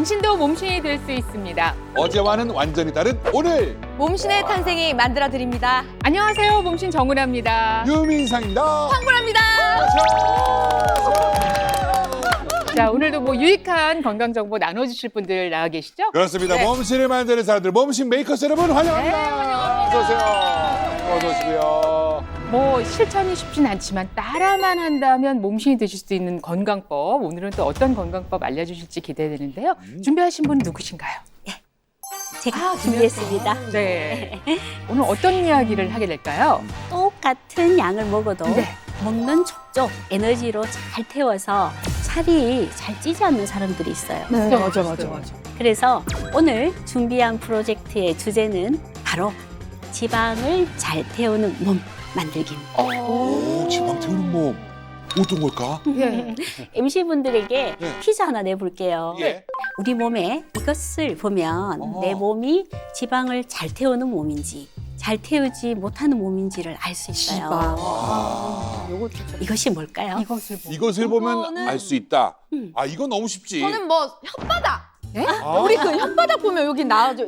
당신도 몸신이 될 수 있습니다. 어제와는 완전히 다른 오늘. 몸신의 탄생이 만들어드립니다. 안녕하세요. 몸신 정은아입니다. 유민상입니다. 황불합니다. 자, 오늘도 뭐 유익한 건강 정보 나눠주실 분들 나와 계시죠? 그렇습니다. 네. 몸신을 만드는 사람들, 몸신 메이커스 여러분 환영합니다. 네, 환영합니다. 어서 오세요. 어서 오시고요. 뭐 실천이 쉽진 않지만 따라만 한다면 몸신이 되실 수 있는 건강법. 오늘은 또 어떤 건강법 알려주실지 기대되는데요. 준비하신 분 누구신가요? 제가 준비했습니다. 네. 오늘 어떤 이야기를 하게 될까요? 똑같은 양을 먹어도 네. 먹는 족족 에너지로 잘 태워서 살이 잘 찌지 않는 사람들이 있어요. 네, 맞아. 그래서 오늘 준비한 프로젝트의 주제는 바로 지방을 잘 태우는 몸 만들기입니다. 오, 지방 태우는 몸. 어떤 걸까? 예. MC분들에게 네. 퀴즈 하나 내볼게요. 예. 우리 몸에 이것을 보면 내 몸이 지방을 잘 태우는 몸인지 잘 태우지 못하는 몸인지를 알 수 있어요. 아, 이것이 뭘까요? 이것을 보고. 이것을 보면 이거는- 알 수 있다. 음. 아, 이건 너무 쉽지. 저는 뭐 혓바닥. 아, 우리 그 혓바닥 보면 여기 나와죠.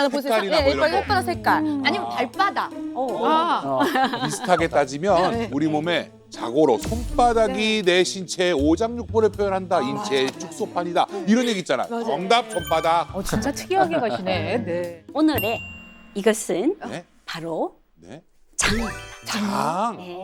보세요. 색깔이나 뭐 이런 거. 혓바닥 색깔. 아니면 발바닥. 아, 비슷하게 따지면 네. 우리 몸에 자고로 손바닥이 내 신체의 오장육부를 표현한다. 인체의 축소판이다. 이런 얘기 있잖아. 맞아요. 정답 손바닥. 진짜 특이하게 가시네. 네. 오늘의 이것은 네. 바로 네. 장입니다. 장. 네.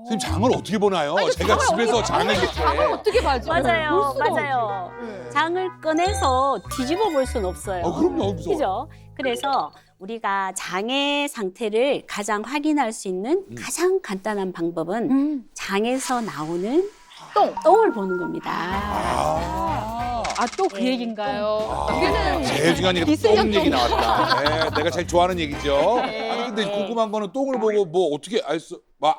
선생님 장을 어떻게 보나요? 제가 집에서 장을 이렇게. 장을 어떻게 봐죠? 맞아요, 볼 수가 맞아요. 없지. 장을 꺼내서 뒤집어 볼 수는 없어요. 그럼요. 무서워. 그죠? 그래서 우리가 장의 상태를 가장 확인할 수 있는 가장 간단한 방법은 장에서 나오는 똥을 보는 겁니다. 아. 아, 또 그 얘기인가요? 아, 제일 중요한 얘기가 똥 얘기 나왔다. 네, 내가 제일 좋아하는 얘기죠. 아니 근데 궁금한 거는 똥을 보고 뭐 어떻게 알 수? 뭐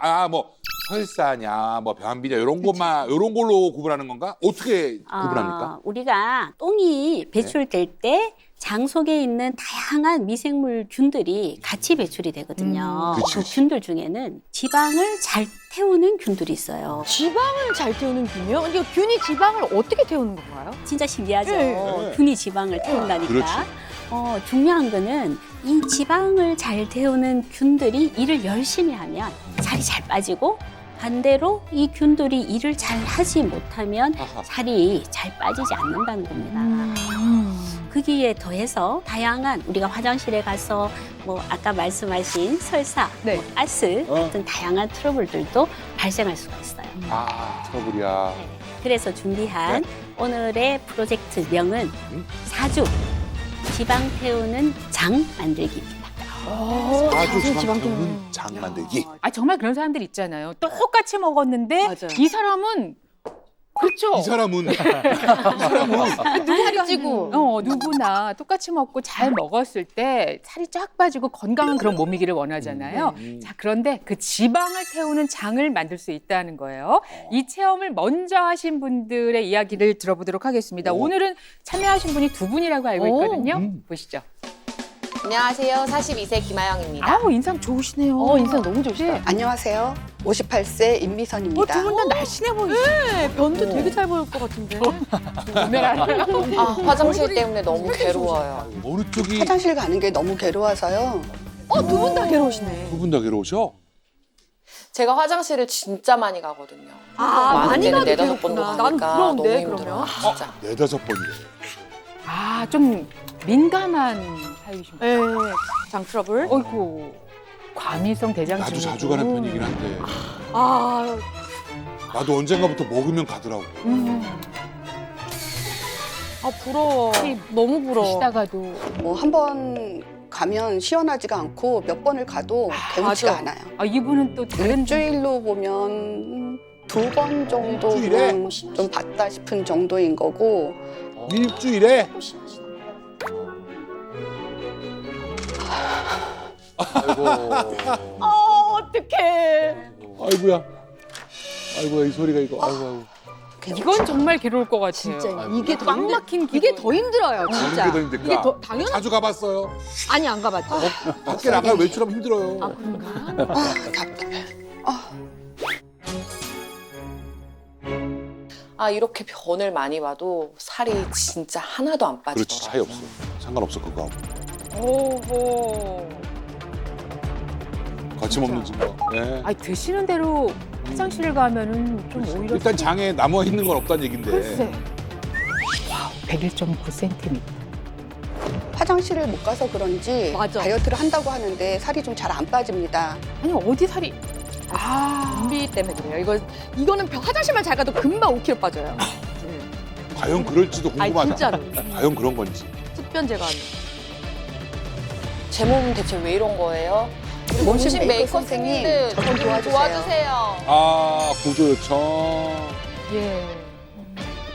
설사냐, 뭐 변비냐 이런 것만 이런 걸로 구분하는 건가? 어떻게 구분합니까? 우리가 똥이 배출될 때 장 속에 있는 다양한 미생물균들이 같이 배출이 되거든요. 그치, 그 그치. 균들 중에는 지방을 잘 태우는 균들이 있어요. 지방을 잘 태우는 균이요? 근데 균이 지방을 어떻게 태우는 건가요? 진짜 신기하죠? 네. 균이 지방을 태운다니까. 그렇지. 중요한 거는 이 지방을 잘 태우는 균들이 일을 열심히 하면 살이 잘 빠지고 반대로 이 균들이 일을 잘 하지 못하면 아하. 살이 잘 빠지지 않는다는 겁니다. 거기에 더해서 다양한 우리가 화장실에 가서 뭐 아까 말씀하신 설사, 네. 뭐 가스 같은 다양한 트러블들도 발생할 수가 있어요. 아, 트러블이야. 네. 그래서 준비한 오늘의 프로젝트 명은 사주 지방 태우는 장 만들기입니다. 아주 지방 지방 태우는 태우는 장 만들기. 아, 정말 그런 사람들 있잖아요. 똑같이 먹었는데 맞아요. 이 사람은 그렇죠. 이 사람은 살이 찌고. 누구나 똑같이 먹고 잘 먹었을 때 살이 쫙 빠지고 건강한 그런 몸이기를 원하잖아요. 자, 그런데 그 지방을 태우는 장을 만들 수 있다는 거예요. 이 체험을 먼저 하신 분들의 이야기를 들어보도록 하겠습니다. 오. 오늘은 참여하신 분이 두 분이라고 알고 오. 있거든요. 보시죠. 안녕하세요. 42세 김아영입니다. 아우, 인상 좋으시네요. 인상 너무 좋으시다. 네. 안녕하세요. 58세 임미선입니다. 두 분 다 날씬해 보이시죠? 네, 변도 되게 잘 보일 것 같은데. 아, 화장실 때문에 너무 괴로워요. 어느 쪽이 화장실 가는 게 너무 괴로워서요. 두 분 다 괴로우시네. 두 분 다 괴로우셔? 제가 화장실을 진짜 많이 가거든요. 많이 많은 때는 가도 네다섯 번도 괴롭구나. 난 가니까 부러운데, 너무 힘들어요. 그러면. 진짜. 네다섯 번이래. 아, 좀 민감한 타입이신 거예요. 네, 장 트러블. 어이구, 과민성 대장증. 나도 자주 가는 편이긴 한데 아, 나도 언젠가부터 먹으면 가더라고. 부러워. 너무 부러워. 드시다가도 뭐 한 번 가면 시원하지가 않고 몇 번을 가도 개운치가 맞아. 않아요. 이분은 또 다른 일주일로 보면 2번 정도 일주일에? 그냥 좀 봤다 싶은 정도인 거고 일주일에 아이고 어떡해. 아이고야 이 소리가 이거 아이고 이건 정말 괴로울 것 같아요. 진짜 이게 더 꽉 힘들- 막힌 이게 기분. 더 힘들어요, 진짜. 어느 게 더 힘들까? 이게 더 당연. 자주 가봤어요. 아니 안 가봤죠. 밖에 나가 외출하면 힘들어요. 답답해. 아 이렇게 변을 많이 봐도 살이 진짜 하나도 안 빠지더라고요. 그렇지, 차이 없어. 상관없어, 그거하고. 오호. 거침없는 증거. 예. 아니 드시는 대로 화장실 가면은 좀 오히려 일단 장에 남아 있는 건 없다는 얘긴데. 글쎄. 와, 101.9cm. 화장실을 못 가서 그런지 맞아. 다이어트를 한다고 하는데 살이 좀 잘 안 빠집니다. 아니 어디 살이? 아, 변비 때문에 그래요. 이거는 화장실만 잘 가도 금방 5kg 빠져요. 과연 그럴지도 아니 궁금하다. 진짜로. 과연 그런 건지. 습변 제거하는. 제 몸은 대체 왜 이런 거예요? 우리 몸신 몸신 메이커 메이커 선생님, 선생님들 저 좀 좀 도와주세요. 도와주세요. 아, 구조 요청. 예.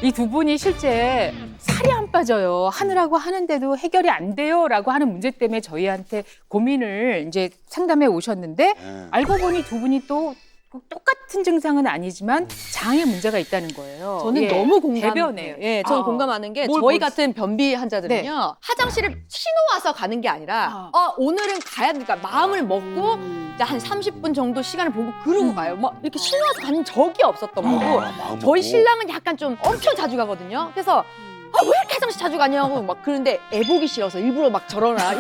이 두 분이 실제 살이 안 빠져요. 하느라고 하는데도 해결이 안 돼요라고 하는 문제 때문에 저희한테 고민을 이제 상담해 오셨는데 예. 알고 보니 두 분이 또 똑같은 증상은 아니지만 장에 문제가 있다는 거예요. 저는 예, 너무 공감해요. 대변해요. 예, 저는 아. 공감하는 게 뭘 저희 뭘- 같은 변비 환자들은요. 네. 화장실을 쉬러 와서 가는 게 아니라 오늘은 가야 되니까 마음을 먹고 이제 한 30분 정도 시간을 보고 그러고 가요. 막 이렇게 쉬러 와서 가는 적이 없었던 거고 마음 저희 먹고. 신랑은 약간 좀 엄청 자주 가거든요. 그래서 왜 이렇게 화장실 자주 가냐고 막 그런데 애 보기 싫어서 일부러 막 저러나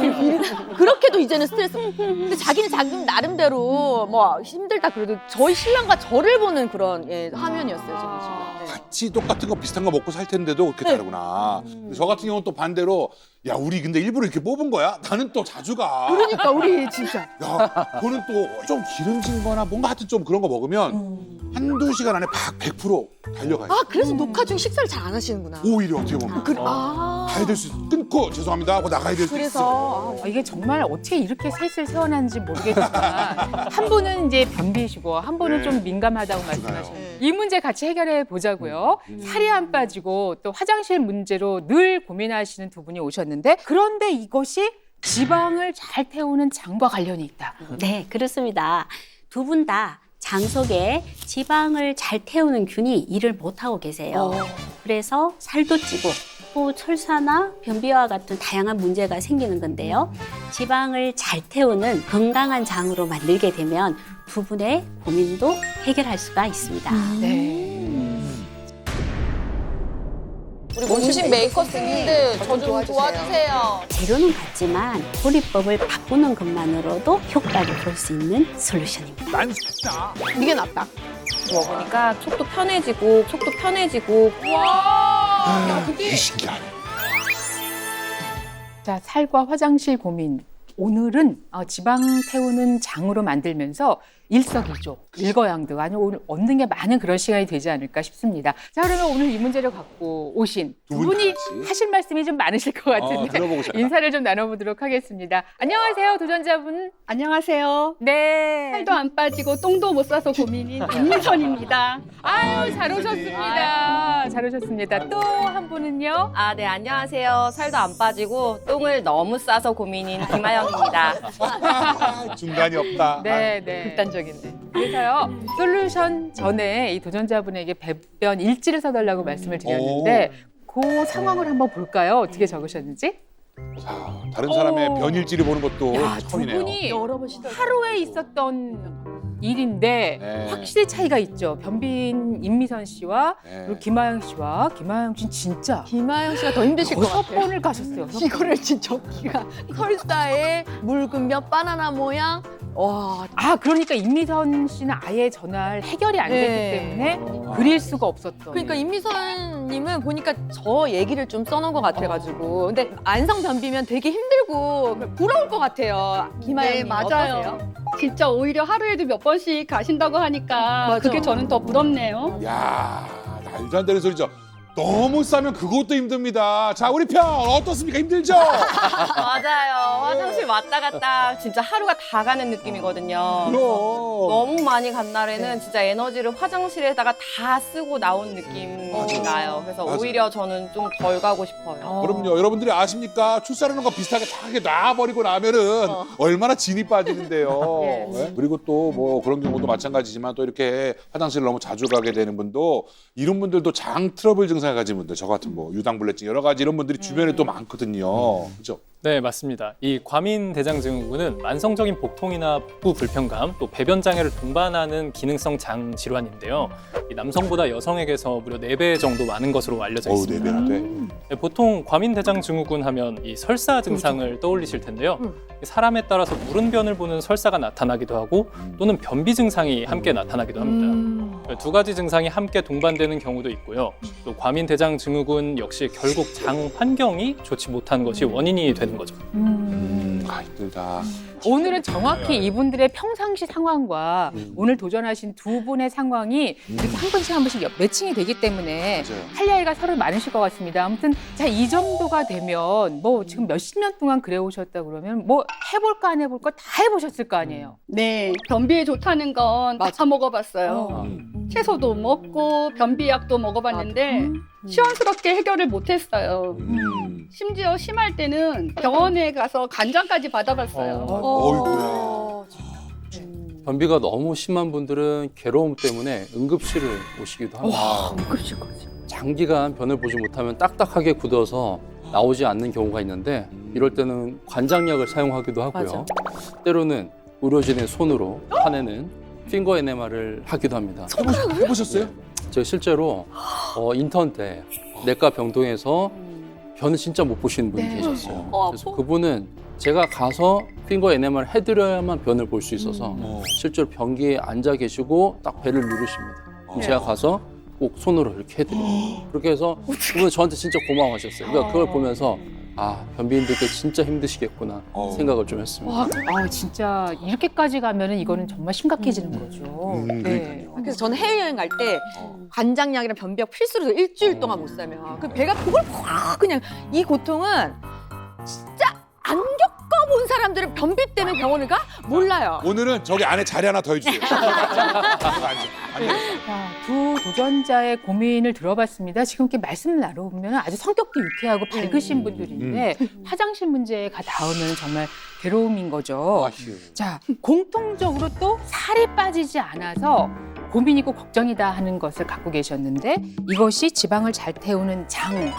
그렇게도 이제는 스트레스. 근데 자기는 자기 나름대로 뭐 힘들다 그래도 저희 신랑과 저를 보는 그런 화면이었어요. 저는 지금. 네. 같이 똑같은 거 비슷한 거 먹고 살 텐데도 그렇게 네. 다르구나. 근데 저 같은 경우는 또 반대로 야, 우리 근데 일부러 이렇게 뽑은 거야? 나는 또 자주 가. 그러니까 우리 진짜. 야, 그거는 또 좀 기름진 거나 뭔가 하여튼 좀 그런 거 먹으면 한두 시간 안에 100% 달려가요. 아 그래서 녹화 중 식사를 잘 안 하시는구나. 오히려 어떻게 보면. 가야 될 수 끊고 죄송합니다 하고 나가야 될 수 있어. 그래서 이게 정말 어떻게 이렇게 셋을 세워놨는지 모르겠지만 한 분은 이제 변비시고 한 분은 네. 좀 민감하다고 그러나요? 말씀하셨는데 이 문제 같이 해결해 보자고요. 살이 안 빠지고 또 화장실 문제로 늘 고민하시는 두 분이 오셨는데 그런데 이것이 지방을 잘 태우는 장과 관련이 있다. 네, 그렇습니다. 두 분 다 장 속에 지방을 잘 태우는 균이 일을 못하고 계세요. 그래서 살도 찌고 또 철사나 변비와 같은 다양한 문제가 생기는 건데요. 지방을 잘 태우는 건강한 장으로 만들게 되면 두 분의 고민도 해결할 수가 있습니다. 네. 우리 몸신 메이커 선생님들 저 좀 도와주세요. 재료는 같지만 조리법을 바꾸는 것만으로도 효과를 볼 수 있는 솔루션입니다. 난 진짜. 이게 낫다. 먹으니까 속도 편해지고 이게 신기하네. 자, 살과 화장실 고민. 오늘은 지방 태우는 장으로 만들면서 일석이조, 일거양득 아니 오늘 얻는 게 많은 그런 시간이 되지 않을까 싶습니다. 자, 그러면 오늘 이 문제를 갖고 오신 두 두 분이 같이. 하실 말씀이 좀 많으실 것 같은데 들어보고 싶다. 인사를 좀 나눠보도록 하겠습니다. 안녕하세요, 도전자분. 안녕하세요. 네. 살도 안 빠지고 똥도 못 싸서 고민인 임미선입니다. 아유, 잘 오셨습니다. 잘 오셨습니다. 또 한 분은요? 아, 네, 안녕하세요. 살도 안 빠지고 똥을 너무 싸서 고민인 김아영입니다. 중간이 없다. 네, 네. 극단적인데. 그래서요, 솔루션 전에 이 도전자분에게 배변 일지를 써달라고 말씀을 드렸는데 그 상황을 한번 볼까요? 어떻게 적으셨는지? 자, 다른 사람의 변일지를 보는 것도 야, 두 처음이네요. 분이 여러 번 시도. 하루에 있었던 일인데 네. 확실히 차이가 있죠. 변비인 임미선 씨와 네. 그리고 김아영 씨와 김아영 씨는 진짜 김아영 씨가 더 힘드실 것 6번을 가셨어요. 이거를 진짜 우리가 설사에 묽으면 바나나 모양. 와. 아, 그러니까 임미선 씨는 아예 전날 해결이 안 됐기 네. 때문에 그릴 수가 없었던. 그러니까 임미선님은 보니까 저 얘기를 좀 써놓은 것 같아가지고. 근데 안성 변비면 되게 힘들고 부러울 것 같아요. 김아영님 네, 맞아요. 어떠세요? 진짜 오히려 하루에도 몇 번씩 가신다고 하니까 맞아. 그게 저는 더 부럽네요. 야, 말도 안 되는 소리죠. 너무 싸면 그것도 힘듭니다. 자, 우리 편 어떻습니까? 힘들죠? 맞아요. 화장실 왔다 갔다 진짜 하루가 다 가는 느낌이거든요. 그럼. 너무 많이 간 날에는 진짜 에너지를 화장실에다가 다 쓰고 나온 느낌이 맞아. 나요. 그래서 맞아. 오히려 저는 좀 덜 가고 싶어요. 그럼요. 여러분들이 아십니까? 출산하는 거 비슷하게 다 이렇게 놔버리고 나면은 얼마나 진이 빠지는데요. 예. 네? 그리고 또 뭐 그런 경우도 마찬가지지만 또 이렇게 화장실을 너무 자주 가게 되는 분도 이런 분들도 장 트러블 증상 증상을 가진 분들, 저 같은 뭐 유당불내증 여러 가지 이런 분들이 주변에 또 많거든요. 그죠? 네, 맞습니다. 이 과민대장증후군은 만성적인 복통이나 복부 불편감, 또 배변 장애를 동반하는 기능성 장 질환인데요. 이 남성보다 여성에게서 무려 4배 정도 많은 것으로 알려져 어우, 있습니다. 4배나 돼. 네, 보통 과민대장증후군 하면 이 설사 증상을 떠올리실 텐데요. 사람에 따라서 무른 변을 보는 설사가 나타나기도 하고 또는 변비 증상이 함께 나타나기도 합니다. 두 가지 증상이 함께 동반되는 경우도 있고요. 또 과민대장증후군 역시 결국 장 환경이 좋지 못한 것이 원인이 되는 거죠. 힘들다. 오늘은 정확히 이분들의 평상시 상황과 오늘 도전하신 두 분의 상황이 이렇게 한 번씩 한 번씩 매칭이 되기 때문에 맞아요. 할 이야기가 서로 많으실 것 같습니다. 아무튼 자, 이 정도가 되면 뭐 지금 몇십 년 동안 그래 오셨다 그러면 뭐 해볼까 안 해볼까 다 해보셨을 거 아니에요. 네, 변비에 좋다는 건 다 먹어봤어요. 어. 채소도 먹고 변비약도 먹어봤는데 시원스럽게 해결을 못했어요. 심지어 심할 때는 병원에 가서 간장까지 받아봤어요. 어이구야. 변비가 너무 심한 분들은 괴로움 때문에 응급실을 오시기도 합니다. 응급실까지. 장기간 변을 보지 못하면 딱딱하게 굳어서 나오지 않는 경우가 있는데 이럴 때는 관장약을 사용하기도 하고요. 때로는 의료진의 손으로 화내는 핑거 에네마를 하기도 합니다. 해보셨어요? 제가 실제로 인턴 때 내과 병동에서 변을 진짜 못 보시는 분이 계셨어요. 그래서 그분은 제가 가서 핑거 에네마를 해드려야만 변을 볼 수 있어서 실제로 변기에 앉아 계시고 딱 배를 누르십니다. 그럼 제가 가서 꼭 손으로 이렇게 해드려요. 그렇게 해서 그분은 저한테 진짜 고마워하셨어요. 그러니까 그걸 보면서 아, 변비인들께 진짜 힘드시겠구나 생각을 좀 했습니다. 와, 진짜 이렇게까지 가면은 이거는 정말 심각해지는 거죠. 네. 그래서 저는 해외여행 갈 때 관장약이랑 변비약 필수로 일주일 동안 못 살면 그 배가 그걸 확 그냥 이 고통은 진짜 안 겪어본 사람들은 변비 때문에 병원을 가? 몰라요. 오늘은 저기 안에 자리 하나 더 해주세요. 앉아. 자, 두 도전자의 고민을 들어봤습니다. 지금 이렇게 말씀을 나눠보면 아주 성격도 유쾌하고 밝으신 분들인데 화장실 문제가 닿으면 정말 괴로움인 거죠. 자, 공통적으로 또 살이 빠지지 않아서 고민이고 걱정이다 하는 것을 갖고 계셨는데 이것이 지방을 잘 태우는 장을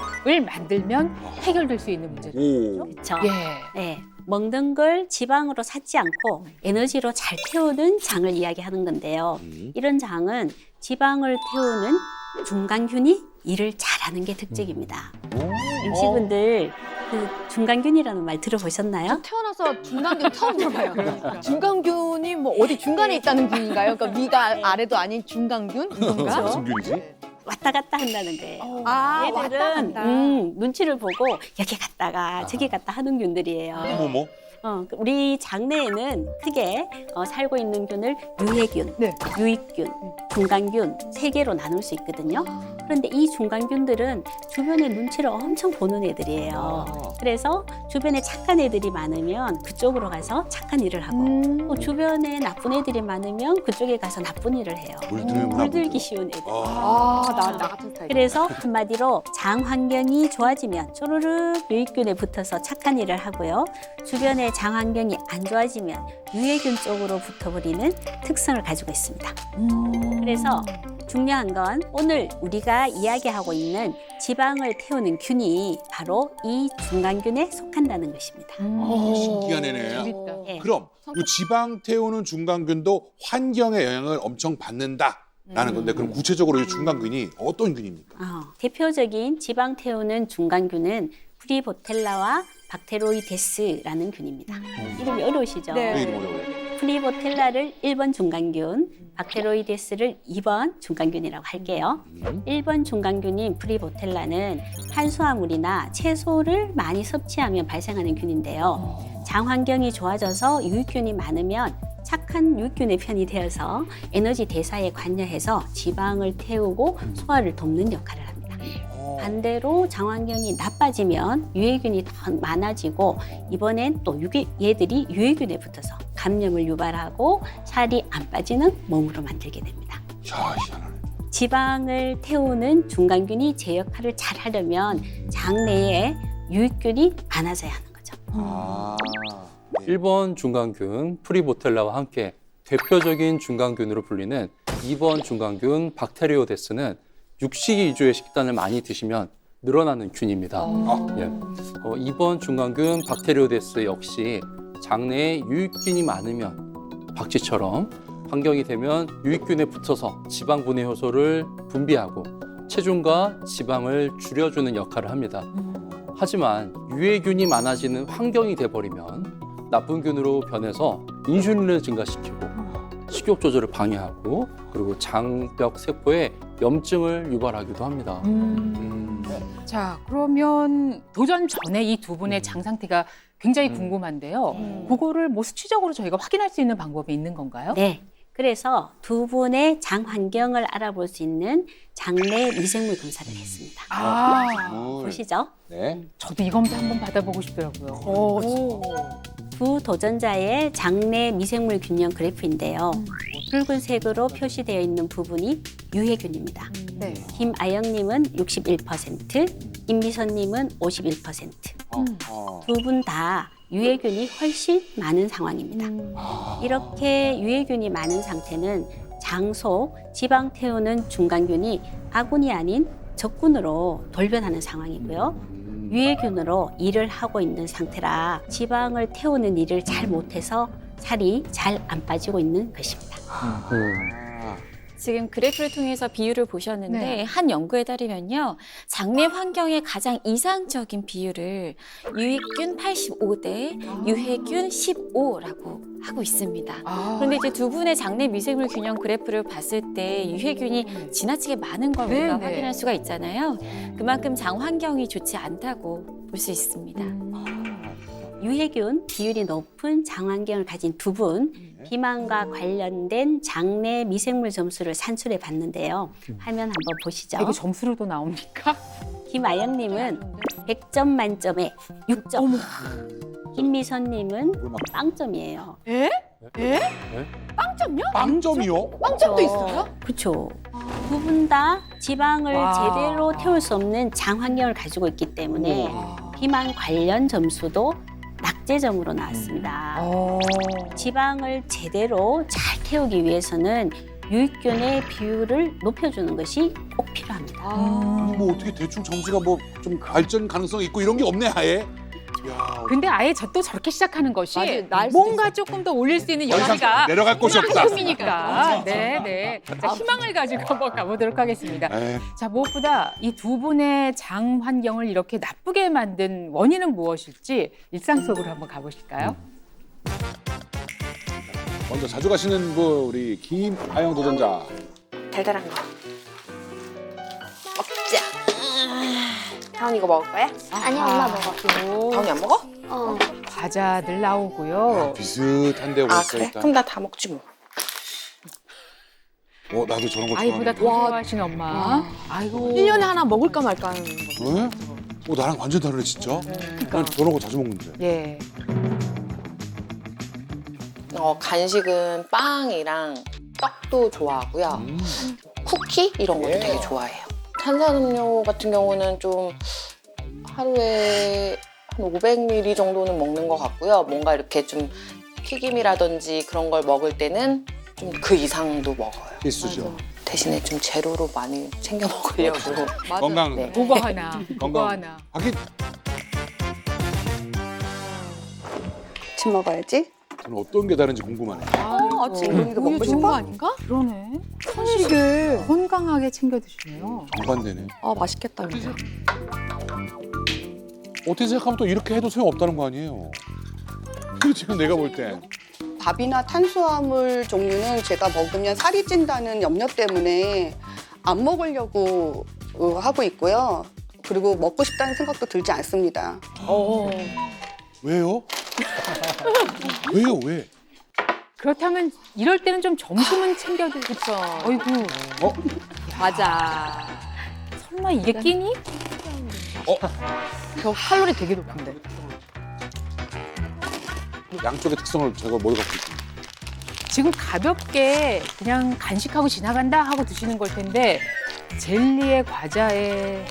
만들면 해결될 수 있는 문제죠. 그렇죠. 예. 네. 먹는 걸 지방으로 삭지 않고 에너지로 잘 태우는 장을 이야기하는 건데요. 이런 장은 지방을 태우는 중간균이 일을 잘하는 게 특징입니다. MC분들 그 중간균이라는 말 들어보셨나요? 태어나서 중간균 처음 들어봐요. 중간균이 뭐 어디 중간에 있다는 균인가요? 그러니까 위가 아래도 아닌 중간균? 이건가? 무슨 균이지? 왔다 갔다 한다는 거예요. 아, 왔다 얘들은 갔다. 눈치를 보고 여기 갔다가 저기 갔다 하는 균들이에요. 어머. 우리 장내에는 크게 살고 있는 균을 유해균, 유익균, 중간균 3개로 나눌 수 있거든요. 그런데 이 중간균들은 주변의 눈치를 엄청 보는 애들이에요. 그래서 주변에 착한 애들이 많으면 그쪽으로 가서 착한 일을 하고 또 주변에 나쁜 애들이 많으면 그쪽에 가서 나쁜 일을 해요. 물들기 쉬운 애들. 나 같은 스타일. 그래서 한마디로 장 환경이 좋아지면 쪼르륵 유익균에 붙어서 착한 일을 하고요. 주변의 장 환경이 안 좋아지면 유해균 쪽으로 붙어버리는 특성을 가지고 있습니다. 그래서 중요한 건 오늘 우리가 이야기하고 있는 지방을 태우는 균이 바로 이 중간균에 속한다는 것입니다. 신기한 애네. 재밌다. 예. 그럼 이 지방 태우는 중간균도 환경의 영향을 엄청 받는다라는 건데 그럼 구체적으로 이 중간균이 어떤 균입니까? 대표적인 지방 태우는 중간균은 프리보텔라와 박테로이데스라는 균입니다. 이름이 어려우시죠? 그 이름 어려워요. 프리보텔라를 1번 중간균, 박테로이데스를 2번 중간균이라고 할게요. 1번 중간균인 프리보텔라는 탄수화물이나 채소를 많이 섭취하면 발생하는 균인데요. 장 환경이 좋아져서 유익균이 많으면 착한 유익균의 편이 되어서 에너지 대사에 관여해서 지방을 태우고 소화를 돕는 역할을 합니다. 반대로 장 환경이 나빠지면 유해균이 더 많아지고 이번엔 또 얘들이 유해균에 붙어서 감염을 유발하고 살이 안 빠지는 몸으로 만들게 됩니다. 희한하네. 지방을 태우는 중간균이 제 역할을 잘 하려면 장 내에 유익균이 많아져야 하는 거죠. 1번 중간균 프리보텔라와 함께 대표적인 중간균으로 불리는 2번 중간균 박테리오데스는 육식 위주의 식단을 많이 드시면 늘어나는 균입니다. 예. 이번 중간균 박테리오데스 역시 장내에 유익균이 많으면 박쥐처럼 환경이 되면 유익균에 붙어서 지방 분해 효소를 분비하고 체중과 지방을 줄여주는 역할을 합니다. 하지만 유해균이 많아지는 환경이 돼버리면 나쁜 균으로 변해서 인슐린을 증가시키고 식욕 조절을 방해하고 그리고 장벽 세포에 염증을 유발하기도 합니다. 자, 그러면 도전 전에 이 두 분의 장 상태가 굉장히 궁금한데요. 그거를 뭐 수치적으로 저희가 확인할 수 있는 방법이 있는 건가요? 네. 그래서 두 분의 장 환경을 알아볼 수 있는 장내 미생물 검사를 했습니다. 보시죠. 네. 저도 이 검사 한번 받아보고 싶더라고요. 두 도전자의 장내 미생물 균형 그래프인데요. 붉은색으로 표시되어 있는 부분이 유해균입니다. 네. 김아영님은 61%, 임미선님은 51%. 두 분 다 유해균이 훨씬 많은 상황입니다. 이렇게 유해균이 많은 상태는 장 속 지방 태우는 중간균이 아군이 아닌 적군으로 돌변하는 상황이고요. 유해균으로 일을 하고 있는 상태라 지방을 태우는 일을 잘 못해서 살이 잘 안 빠지고 있는 것입니다. 지금 그래프를 통해서 비율을 보셨는데 네. 한 연구에 따르면요. 장내 환경의 가장 이상적인 비율을 유익균 85대 유해균 15라고 하고 있습니다. 그런데 이제 두 분의 장내 미생물 균형 그래프를 봤을 때 유해균이 지나치게 많은 걸 우리가 네. 확인할 수가 있잖아요. 그만큼 장 환경이 좋지 않다고 볼 수 있습니다. 유해균 비율이 높은 장 환경을 가진 두 분, 비만과 관련된 장내 미생물 점수를 산출해 봤는데요. 화면 한번 보시죠. 이게 점수로도 나옵니까? 김아영님은 100점 만점에 6점. 김미선님은 빵점이에요. 빵점요? 빵점이요? 빵점도 있어요? 그렇죠. 두 분 다 지방을 와. 제대로 태울 수 없는 장 환경을 가지고 있기 때문에 비만 관련 점수도 낙제점으로 나왔습니다. 지방을 제대로 잘 태우기 위해서는 유익균의 비율을 높여주는 것이 꼭 필요합니다. 뭐 어떻게 대충 점수가 뭐 좀 발전 가능성 있고 이런 게 없네 아예. 야, 근데 아예 또 저렇게 시작하는 것이 맞아요. 나을 수도 뭔가 조금 더 올릴 수 있는 더 이상 여지가 내려갈 곳이 없다. 만큼이니까. 네. 자, 희망을 가지고 한번 가보도록 하겠습니다. 에이, 자, 무엇보다 이 두 분의 장 환경을 이렇게 나쁘게 만든 원인은 무엇일지 일상 속으로 한번 가보실까요? 먼저 자주 가시는 우리 김아영 도전자. 달달한 거. 먹자. 다운 이거 먹을 거야? 아니 엄마 먹어. 다운이 안 먹어? 과자들 나오고요. 비슷한데 아 벌써 그래? 일단. 그럼 나 다 먹지 뭐. 나도 저런 거 아이보다 더 좋아하는데. 좋아하시는 엄마. 아이고. 1년에 하나 먹을까 말까 하는 거. 응? 나랑 완전 다르네 진짜. 난 저런 거 자주 먹는데. 예. 간식은 빵이랑 떡도 좋아하고요. 쿠키 이런 것도 되게 좋아해요. 탄산음료 같은 경우는 좀 하루에 한 500ml 정도는 먹는 것 같고요. 뭔가 이렇게 좀 튀김이라든지 그런 걸 먹을 때는 좀 그 이상도 먹어요. 필수죠. 대신에 좀 제로로 많이 챙겨 먹으려고. 건강. 네. 그거 하나. 그거 건강. 하나. 하긴 아침 먹어야지. 저는 어떤 게 다른지 궁금하네. 아침 이거 먹고 싶은 거 아닌가? 그러네. 한식을 건강하게 챙겨 드시네요. 정반대네. 맛있겠다 근데. 어떻게 생각하면 또 이렇게 해도 소용없다는 거 아니에요. 지금 내가 볼 땐. 밥이나 탄수화물 종류는 제가 먹으면 살이 찐다는 염려 때문에 안 먹으려고 하고 있고요. 그리고 먹고 싶다는 생각도 들지 않습니다. 왜요? 왜요? 왜? 그렇다면 이럴 때는 좀 점심은 챙겨 드시죠. 어이구. 맞아. 설마 이게 끼니? 저 칼로리 되게 높은데. 양쪽의 특성을 제가 머리 갖고 있습니다. 지금 가볍게 그냥 간식하고 지나간다 하고 드시는 걸 텐데 젤리에 과자에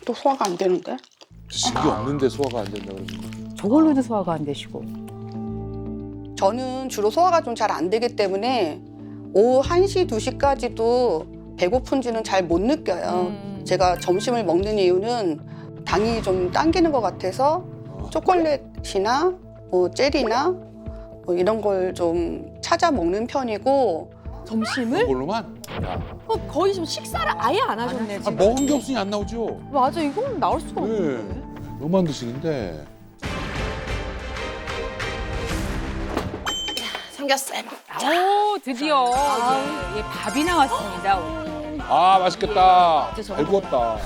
또 소화가 안 되는데? 식이 없는데 소화가 안 된다 그러죠. 저걸로도 소화가 안 되시고. 저는 주로 소화가 좀 잘 안 되기 때문에 오후 1시, 2시까지도 배고픈지는 잘 못 느껴요. 제가 점심을 먹는 이유는 당이 좀 당기는 것 같아서 초콜릿이나 뭐 젤이나 뭐 이런 걸 좀 찾아 먹는 편이고 점심을? 그걸로만? 야. 거의 지금 식사를 아예 안 하셨네 아, 지금. 먹은 게 없으니 안 나오죠? 맞아, 이건 나올 수가 네. 없는데. 너무 안 드시는데. 삼겹살. 오, 드디어 예, 밥이 나왔습니다. 아, 맛있겠다. 잘 구웠다.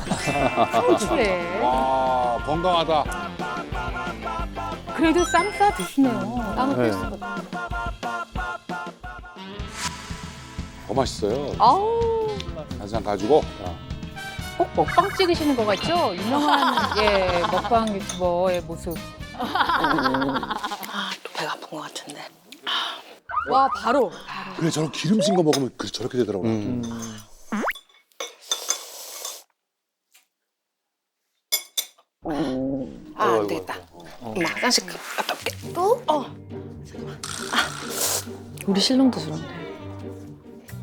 상추에. 와, 건강하다. 그래도 쌈 싸 드시네요. 나는 네. 필수거든. 더 맛있어요. 아우. 한상 가지고. 꼭 먹방 찍으시는 것 같죠? 유명한 예, 먹방 유튜버의 모습. 또 배가 아픈 것 같은데. 와, 바로. 그래, 저런 기름진 거 먹으면 저렇게 되더라고요. 안 되겠다. 엄마 화장실 갔다 올게. 또? 우리 신랑도 저런데.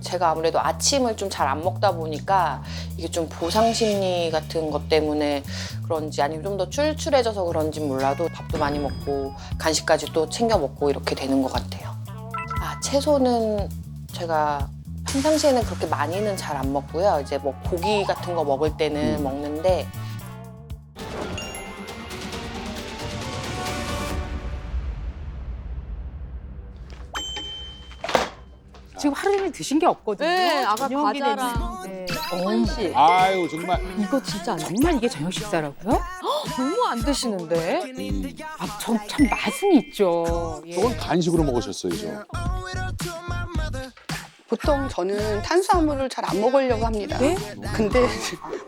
제가 아무래도 아침을 좀 잘 안 먹다 보니까 이게 좀 보상 심리 같은 것 때문에 그런지 아니면 좀 더 출출해져서 그런지 몰라도 밥도 많이 먹고 간식까지 또 챙겨 먹고 이렇게 되는 것 같아요. 아, 채소는 제가 평상시에는 그렇게 많이는 잘 안 먹고요. 이제 뭐 고기 같은 거 먹을 때는 먹는데 지금 하루 종일 드신 게 없거든요. 네, 아까 저녁이 과자랑 되면. 한식. 아유, 정말. 이거 진짜 안 정말 이게 저녁 식사라고요? 너무 안 드시는데? 아, 참 맛은 있죠. 예. 저건 간식으로 먹으셨어야죠. 보통 저는 탄수화물을 잘 안 먹으려고 합니다. 근데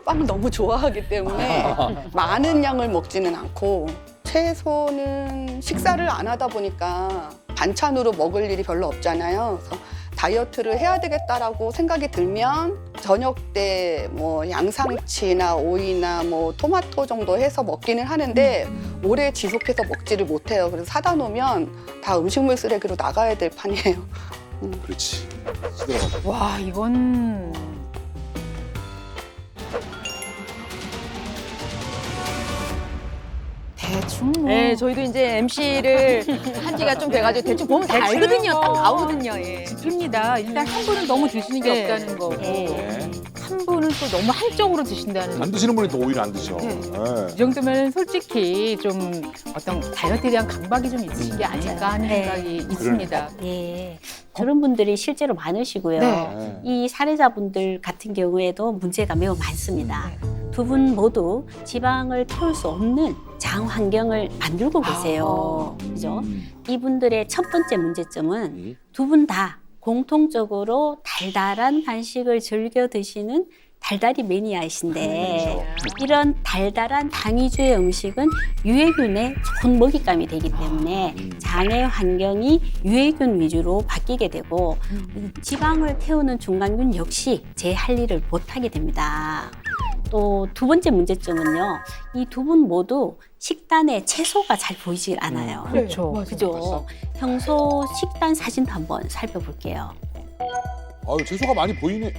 빵 너무 좋아하기 때문에 많은 양을 먹지는 않고 채소는 식사를 안 하다 보니까 반찬으로 먹을 일이 별로 없잖아요. 그래서 다이어트를 해야 되겠다라고 생각이 들면 저녁 때 뭐 양상치나 오이나 뭐 토마토 정도 해서 먹기는 하는데 오래 지속해서 먹지를 못해요. 그래서 사다 놓으면 다 음식물 쓰레기로 나가야 될 판이에요. 그렇지. 시들어가지고. 와, 이건 대충 뭐. 네, 저희도 이제 MC를 한 지가 좀 돼가지고 대충 보면 다 알거든요. 딱 나오거든요. 예. 짚힙니다. 일단 한 분은 너무 드시는 게 네. 없다는 거고 네. 한 분은 또 너무 한쪽으로 드신다는 안 드시는 분이 또 오히려 안 드셔. 네. 네. 이 정도면 솔직히 좀 어떤 다이어트에 대한 강박이 좀 있으신 게 아닐까 하는 네. 생각이 있습니다. 예. 그런 분들이 실제로 많으시고요. 네. 이 사례자분들 같은 경우에도 문제가 매우 많습니다. 두 분 모두 지방을 태울 수 없는 장 환경을 만들고 계세요. 그죠? 이분들의 첫 번째 문제점은 두 분 다 공통적으로 달달한 간식을 즐겨 드시는 달달이 매니아이신데 이런 달달한 당 위주의 음식은 유해균의 좋은 먹잇감이 되기 때문에 장의 환경이 유해균 위주로 바뀌게 되고 지방을 태우는 중간균 역시 제 할 일을 못하게 됩니다. 또 두 번째 문제점은요. 이 두 분 모두 식단에 채소가 잘 보이질 않아요. 그렇죠. 그죠? 평소 식단 사진도 한번 살펴볼게요. 아유, 채소가 많이 보이네.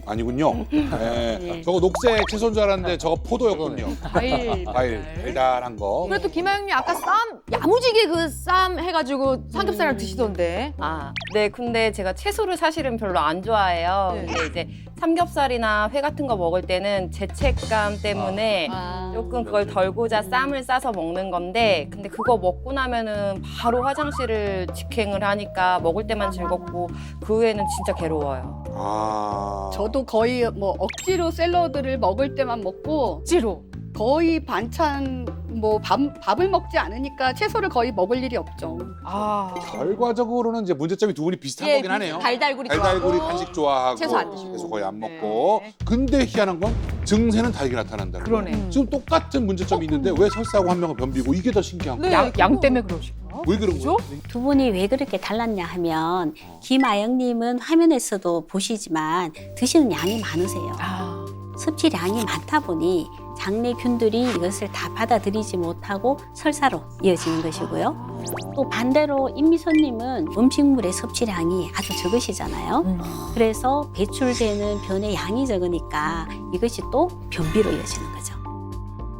아니군요. 네. 저거 녹색 채소인 줄 알았는데 저거 포도였군요. 과일. 달달한 거. 그래도 김하영님 아까 쌈 야무지게 그 쌈 해가지고 삼겹살을 드시던데. 아, 네. 근데 제가 채소를 사실은 별로 안 좋아해요. 네. 근데 이제 삼겹살이나 회 같은 거 먹을 때는 죄책감 때문에 아. 조금 그걸 덜고자 쌈을 싸서 먹는 건데 근데 그거 먹고 나면은 바로 화장실을 직행을 하니까 먹을 때만 즐겁고 그 후에는 진짜 괴로워요. 아. 저도 거의 뭐 억지로 샐러드를 먹을 때만 먹고 억지로. 거의 반찬 뭐 밥을 먹지 않으니까 채소를 거의 먹을 일이 없죠. 아. 결과적으로는 이제 문제점이 두 분이 비슷한 거긴 하네요. 달달구리 달달구리 좋아하고 간식 좋아하고 채소 안 드시고. 채소 거의 안 먹고. 근데 희한한 건 증세는 다르게 나타난다는 거예요. 그러네. 지금 똑같은 문제점이 있는데 왜 설사하고 한 명은 변비고 이게 더 신기한 거예요. 양 때문에 그러실까? 왜 그런 거죠? 두 분이 왜 그렇게 달랐냐 하면 김아영님은 화면에서도 보시지만 드시는 양이 많으세요. 섭취량이 많다 보니 장내균들이 이것을 다 받아들이지 못하고 설사로 이어지는 것이고요. 또 반대로 임미소님은 음식물의 섭취량이 아주 적으시잖아요. 그래서 배출되는 변의 양이 적으니까 이것이 또 변비로 이어지는 거죠.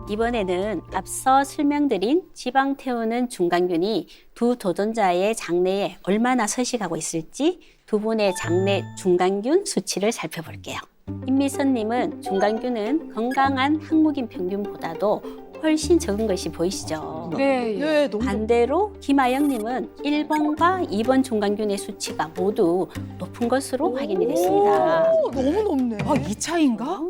이번에는 앞서 설명드린 지방 태우는 중간균이 두 도전자의 장내에 얼마나 서식하고 있을지 두 분의 장내 중간균 수치를 살펴볼게요. 임미선님은 중간균은 건강한 한국인 평균보다도 훨씬 적은 것이 보이시죠? 네. 반대로 김아영님은 1번과 2번 중간균의 수치가 모두 높은 것으로 확인이 됐습니다. 너무 높네. 아, 이 차이인가?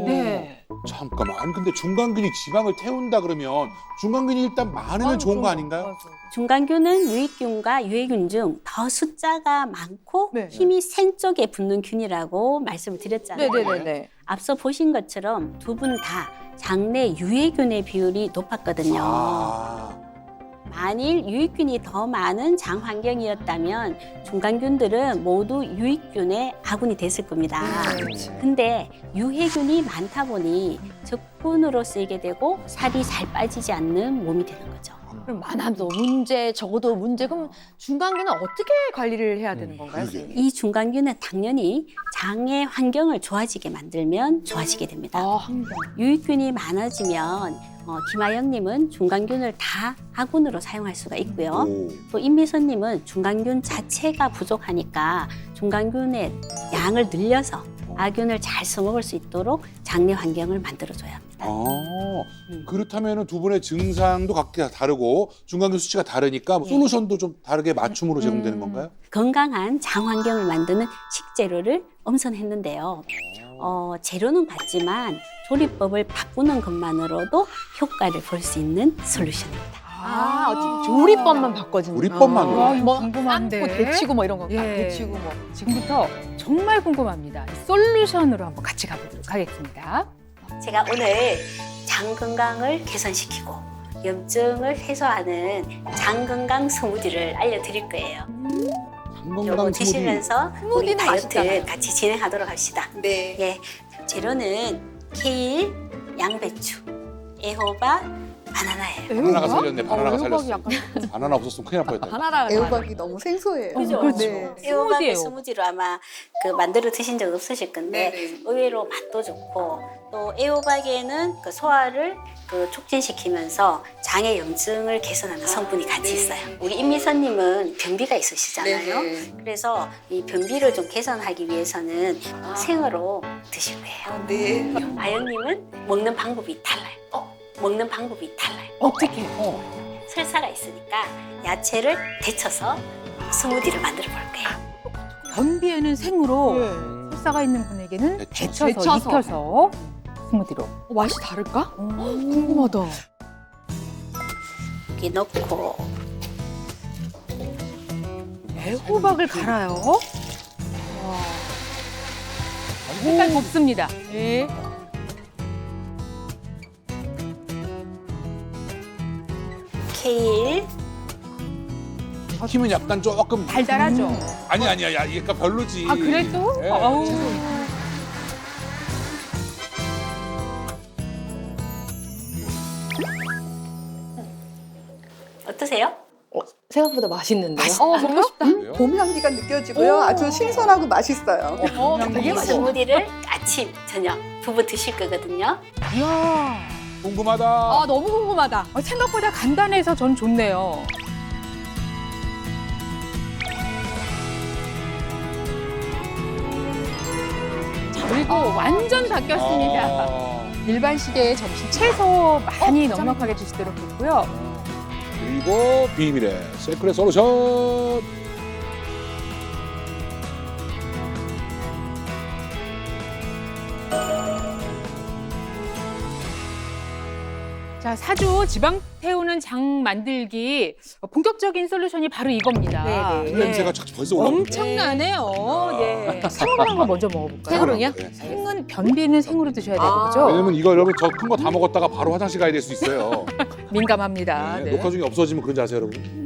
네. 잠깐만. 아니 근데 중간균이 지방을 태운다 그러면 중간균이 일단 많으면 좋은 거 아닌가요? 중간균은 유익균과 유해균 중 더 숫자가 많고 네. 힘이 센 쪽에 붙는 균이라고 말씀을 드렸잖아요. 네네네. 앞서 보신 것처럼 두 분 다 장내 유해균의 비율이 높았거든요. 아. 만일 유익균이 더 많은 장 환경이었다면 중간균들은 모두 유익균의 아군이 됐을 겁니다. 근데 유해균이 많다 보니 적군으로 쓰이게 되고 살이 잘 빠지지 않는 몸이 되는 거죠. 그럼 많아도 문제, 적어도 문제. 그럼 중간균은 어떻게 관리를 해야 되는 건가요, 선생님? 이 중간균은 당연히 장의 환경을 좋아지게 만들면 좋아지게 됩니다. 유익균이 많아지면 김아영님은 중간균을 다 아군으로 사용할 수가 있고요. 또 임미선님은 중간균 자체가 부족하니까 중간균의 양을 늘려서 아균을 잘 써먹을 수 있도록 장내 환경을 만들어줘야 합니다. 그렇다면 두 분의 증상도 각기 다르고 중간균 수치가 다르니까 솔루션도 좀 다르게 맞춤으로 제공되는 건가요? 건강한 장 환경을 만드는 식재료를 엄선했는데요. 재료는 같지만 조리법을 바꾸는 것만으로도 효과를 볼 수 있는 솔루션입니다. 어떻게 조리법만 바꿔주는 조리법만으로? 와, 이거 뭐 궁금한데. 삶고 데치고 뭐 이런 거. 예. 데치고 뭐. 지금부터 정말 궁금합니다. 이 솔루션으로 한번 같이 가보도록 하겠습니다. 제가 오늘 장 건강을 개선시키고 염증을 해소하는 장 건강 스무디를 알려드릴 거예요. 요거 건강 스무디. 드시면서 우리 스무디는 다이어트 맛있잖아요. 같이 진행하도록 합시다. 네. 예, 재료는 케일, 양배추, 애호박, 바나나예요. 바나나가 살렸네. 바나나가 애호박이 살렸어. 바나나 없었으면 큰일 날 뻔했다. 바나나. 애호박이 너무 생소해요. 그죠? 그렇죠. 네. 애호박의 스무디예요. 스무디로 아마 그 만들어 드신 적 없으실 건데 네네. 의외로 맛도 좋고 또 애호박에는 그 소화를 그 촉진시키면서 장의 염증을 개선하는 성분이 같이 네. 있어요. 우리 임미선님은 변비가 있으시잖아요. 네네. 그래서 이 변비를 좀 개선하기 위해서는 생으로 드실 거예요. 네. 아영님은 먹는 방법이 달라요. 먹는 방법이 달라요. 어떻게? 설사가 있으니까 야채를 데쳐서 스무디를 만들어 볼 거예요. 변비에는 생으로, 설사가 있는 분에게는 데쳐서. 데쳐서 익혀서 스무디로. 맛이 다를까? 궁금하다. 여기 넣고 애호박을 갈아요. 색깔 곱습니다. 네. 케일, 힘은 약간 조금 달달하죠? 아니야. 이게 약간 별로지. 아, 그래도? 예. 어우. 어떠세요? 생각보다 맛있는데요? 먹고 싶다. 그래요? 봄 향기가 느껴지고요. 아주 신선하고 맛있어요. 이 스무디를 아침, 저녁 두 번 드실 거거든요. 이야. 궁금하다. 너무 궁금하다. 생각보다 간단해서 전 좋네요. 자, 그리고 완전 바뀌었습니다. 아, 일반 시계에 점심 채소 많이 넉넉하게 드시도록 했고요. 그리고 비밀의 세크레 솔루션. 자, 사주 지방 태우는 장 만들기 본격적인 솔루션이 바로 이겁니다. 네네. 냄새가 벌써 올라오고. 엄청나네요. 예. 생으로 한번 먼저 먹어볼까요? 생으로요? 네. 생은 변비는 생으로 드셔야 되는 거죠? 왜냐면 이거 여러분 저 큰 거 다 먹었다가 바로 화장실 가야 될 수 있어요. 민감합니다. 네, 네. 녹화 중에 없어지면 그런지 아세요, 여러분?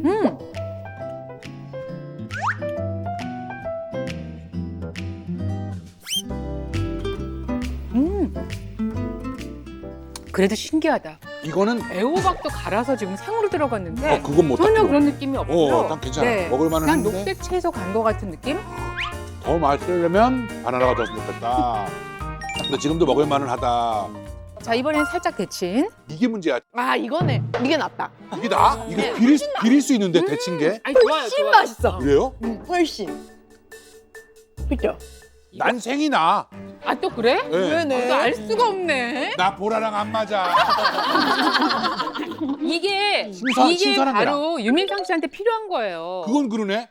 그래도 신기하다. 이거는 애호박도 갈아서 지금 생으로 들어갔는데 그건 못 전혀 닦고. 그런 느낌이 없고요. 난 괜찮아. 네. 먹을만은 그냥 한데 녹색 채소 간 거 같은 느낌? 더 맛있으려면 바나나가 더 좋겠다. 근데 지금도 먹을만은 하다. 자, 이번엔 살짝 데친. 이게 문제야. 아 이거네. 이게 낫다. 이게 나? 이게 비릴 수 있는데 데친 게? 아니, 좋아요, 훨씬 좋아요. 맛있어. 그래요? 훨씬. 그죠? 난 생이 나. 아, 또 그래? 네. 알 수가 없네. 나 보라랑 안 맞아. 이게 신선한 바로 유민상 씨한테 필요한 거예요. 그건 그러네.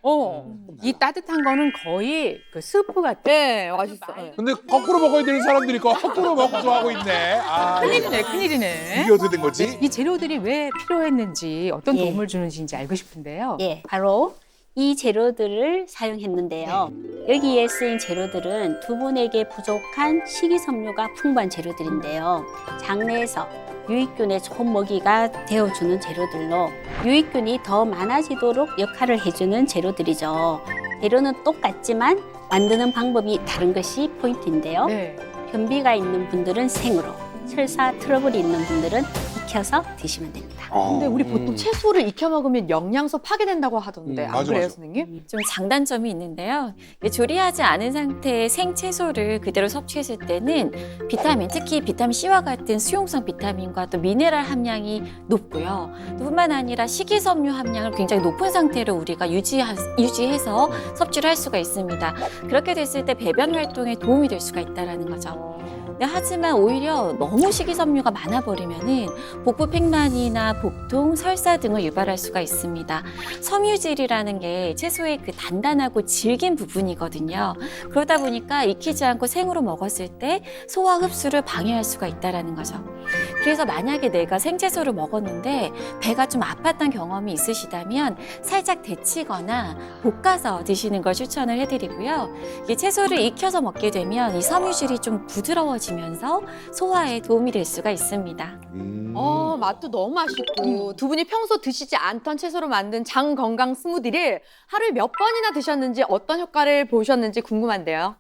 이 따뜻한 거는 거의 그 스프 같아. 네, 맛있어. 네. 근데 거꾸로 먹어야 되는 사람들이 거꾸로 먹고 하고 있네. 아, 큰일이네, 큰일이네. 이게 어떻게 된 거지? 이 재료들이 왜 필요했는지 어떤 예. 도움을 주는지 이제 알고 싶은데요. 예, 바로 이 재료들을 사용했는데요. 여기에 쓰인 재료들은 두 분에게 부족한 식이섬유가 풍부한 재료들인데요. 장내에서 유익균의 좋은 먹이가 되어주는 재료들로 유익균이 더 많아지도록 역할을 해주는 재료들이죠. 재료는 똑같지만 만드는 방법이 다른 것이 포인트인데요. 네. 변비가 있는 분들은 생으로, 설사 트러블이 있는 분들은 익혀서 드시면 됩니다. 근데 우리 보통 채소를 익혀 먹으면 영양소 파괴된다고 하던데 안 맞아, 그래요, 맞아. 선생님? 좀 장단점이 있는데요. 조리하지 않은 상태의 생채소를 그대로 섭취했을 때는 비타민, 특히 비타민 C와 같은 수용성 비타민과 또 미네랄 함량이 높고요. 또 뿐만 아니라 식이섬유 함량을 굉장히 높은 상태로 우리가 유지해서 섭취를 할 수가 있습니다. 그렇게 됐을 때 배변 활동에 도움이 될 수가 있다는 거죠. 네, 하지만 오히려 너무 식이섬유가 많아버리면은 복부 팽만이나 복통, 설사 등을 유발할 수가 있습니다. 섬유질이라는 게 채소의 그 단단하고 질긴 부분이거든요. 그러다 보니까 익히지 않고 생으로 먹었을 때 소화 흡수를 방해할 수가 있다는 거죠. 그래서 만약에 내가 생채소를 먹었는데 배가 좀 아팠던 경험이 있으시다면 살짝 데치거나 볶아서 드시는 걸 추천을 해드리고요. 이 채소를 익혀서 먹게 되면 이 섬유질이 좀 부드러워지면서 소화에 도움이 될 수가 있습니다. 맛도 너무 맛있고 두 분이 평소 드시지 않던 채소로 만든 장 건강 스무디를 하루에 몇 번이나 드셨는지 어떤 효과를 보셨는지 궁금한데요.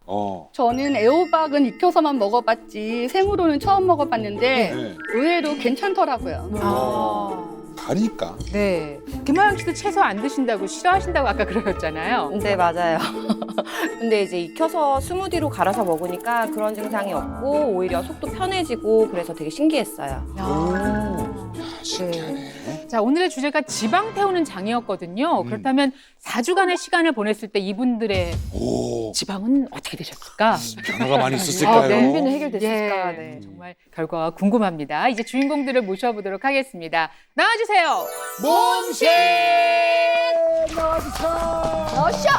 저는 애호박은 익혀서만 먹어봤지 생으로는 처음 먹어봤는데 네. 의외로 괜찮더라고요. 다르니까. 네. 김하영 씨도 채소 안 드신다고 싫어하신다고 아까 그러셨잖아요. 네, 맞아요. 근데 이제 익혀서 스무디로 갈아서 먹으니까 그런 증상이 없고 오히려 속도 편해지고 그래서 되게 신기했어요. 신기하네. 자, 오늘의 주제가 지방 태우는 장이었거든요. 그렇다면 4주간의 시간을 보냈을 때 이분들의 오, 지방은 어떻게 되셨을까? 변화가 많이 있었을까요? 네. 변비는 해결됐을까? 예, 네. 정말 결과가 궁금합니다. 이제 주인공들을 모셔보도록 하겠습니다. 나와주세요. 몸신 어쇼! 어쇼!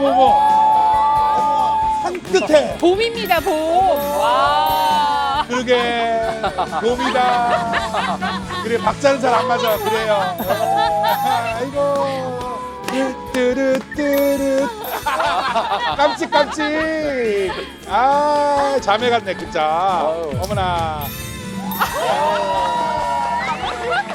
어머. 산뜻해. 봄입니다, 봄. 와. 그러게 놈이다. 그래 박자는 잘 안 맞아. 그래요. 아이고. 뚜루뚜루. 깜찍깜찍. 아 자매 같네 진짜. 어머나.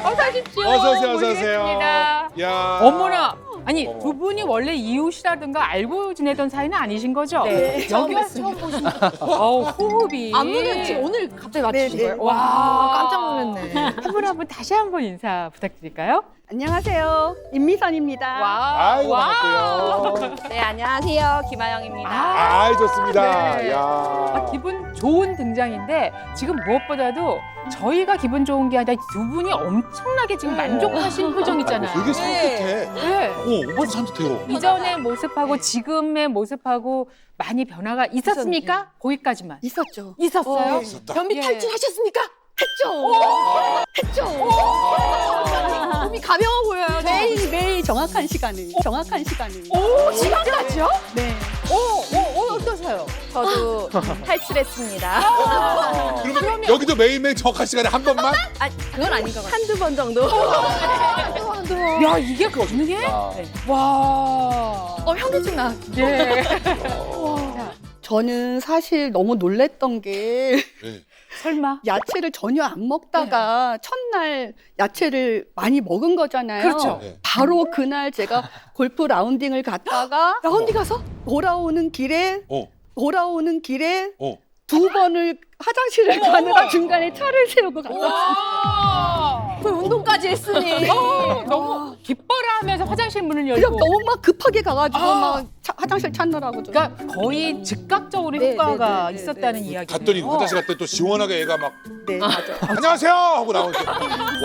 어서 오십시오. 어서 오세요. 어서 오세요. 모시겠습니다. 야. 어머나. 아니, 어머. 두 분이 원래 이웃이라든가 알고 지내던 사이는 아니신 거죠? 네, 여기 와서 처음 보시는 호흡이. 안무는 지금 오늘 갑자기 맞추신 네, 거예요? 네. 와, 깜짝 놀랐네. 한 분 다시 한번 인사 부탁드릴까요? 안녕하세요. 임미선입니다. 와. 아이고 반갑고요. 네, 안녕하세요. 김아영입니다. 아이 좋습니다. 네. 야. 기분 좋은 등장인데 지금 무엇보다도 저희가 기분 좋은 게 아니라 두 분이 엄청나게 지금 만족하신 표정이잖아요. 되게 산뜻해. 네. 엄청 산뜻해요. 이전의 모습하고 지금의 모습하고 많이 변화가 있었습니까? 거기까지만. 있었죠. 있었어요? 있었다. 변비 예. 탈출하셨습니까? 했죠. 했죠. 몸이 가벼워 보여요. 매일 정확한 시간을. 오, 시간까지요? 네. 어떠세요? 저도 탈출했습니다. 그러면 여기도 매일매일 정확한 시간에 한 번만? 그건 아닌 것 같아요. 한두 번 정도. 야, 이게 가능해? 와. 현기증 나. 예. 저는 사실 너무 놀랬던 게 네. 설마? 야채를 전혀 안 먹다가 첫날 야채를 많이 먹은 거잖아요. 그렇죠. 네. 바로 그날 제가 골프 라운딩을 갔다가 라운딩 가서? 돌아오는 길에 어. 어. 2번을 화장실을 가느라 중간에 차를 세우고 갔어요. 그 운동까지 했으니. 너무 기뻐라 하면서 화장실 문을 그냥 열고. 너무 막 급하게 가가지고 막 화장실 찾느라고 좀. 그러니까 거의 즉각적으로 네, 효과가 네, 네, 있었다는 네. 이야기예요. 갔더니 화장실 갔더니 또 시원하게 애가 막 네, 맞아. 안녕하세요 하고 나오죠.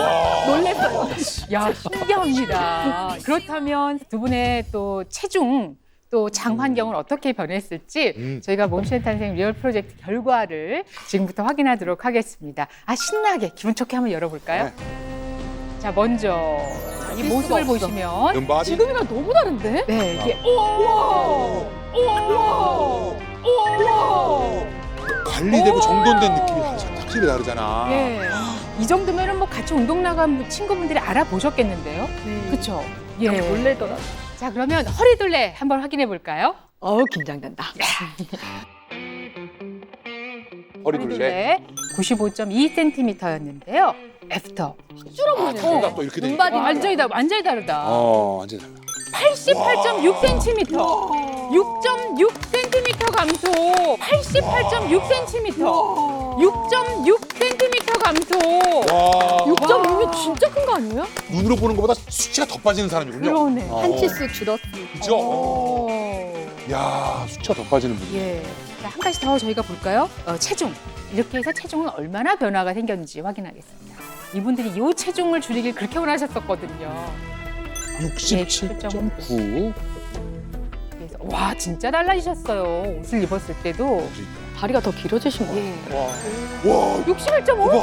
와. 놀랬어요. 야, 신기합니다. 그렇다면 두 분의 또 체중 또 장 환경은 어떻게 변했을지 저희가 몸신의 탄생 리얼 프로젝트 결과를 지금부터 확인하도록 하겠습니다. 아, 신나게 기분 좋게 한번 열어볼까요? 자, 먼저 이 모습을 보시면 은바디. 지금이랑 너무 다른데? 네, 이게 관리되고 정돈된 느낌이 확실히 다르잖아. 예. 이 정도면은 뭐 같이 운동 나간 친구분들이 알아보셨겠는데요? 그렇죠? 예. 놀래더라. 자, 그러면 허리둘레 한번 확인해 볼까요? 긴장된다. 허리둘레. 95.2cm였는데요. 애프터. 또 이렇게 되니까. 완전히 다르다. 완전 달라. 88.6cm. 6.6cm 감소. 88.6cm. 6.6cm 감소. 와. 6.6면 진짜 큰 거 아니에요? 눈으로 보는 것보다 수치가 더 빠지는 사람이군요. 그러네. 한 치수 줄었습니다. 그죠? 오. 야, 수치가 더 빠지는 분이. 예. 자, 한 가지 더 저희가 볼까요? 체중. 이렇게 해서 체중은 얼마나 변화가 생겼는지 확인하겠습니다. 이분들이 이 체중을 줄이길 그렇게 원하셨었거든요. 67.9. 그래서 와, 진짜 달라지셨어요. 옷을 입었을 때도. 다리가 더 길어지신 거예요. 예. 와. 61.5? 봐.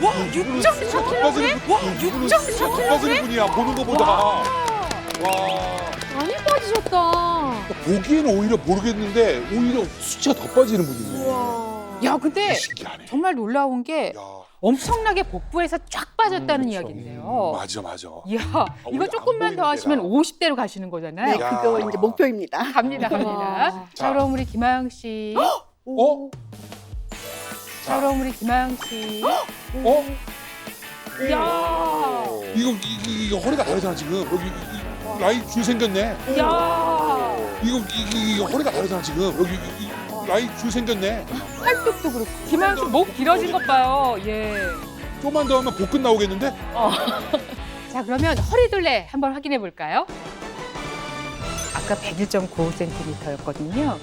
와, 6.4kg? 와, 6.4kg? 빠지는 분이야, 보는 것보다. 와. 많이 빠지셨다. 보기에는 오히려 모르겠는데, 오히려 수치가 더 빠지는 분이네. 야, 근데 신기하네. 정말 놀라운 게 야, 엄청나게 복부에서 쫙 빠졌다는 이야기인데요. 맞아. 이야, 이거 우리 조금만 안 더 하시면 보이는 50대로 가시는 거잖아요. 네, 야. 그거 이제 목표입니다. 갑니다. 와. 자, 그럼 우리 김하영 씨. 어? 자, 그럼 우리 김하영 씨. 어? 야, 이거 허리가 다르잖아, 지금. 여기 라인 줄 생겼네. 야, 이거 허리가 다르잖아, 지금. 여기 라인 줄 생겼네. 팔뚝도 그렇고. 김하영 씨 목 길어진 것 봐요. 예. 좀만 더 하면 복근 나오겠는데? 자, 그러면 허리둘레 한번 확인해 볼까요? 아까 101.9cm였거든요.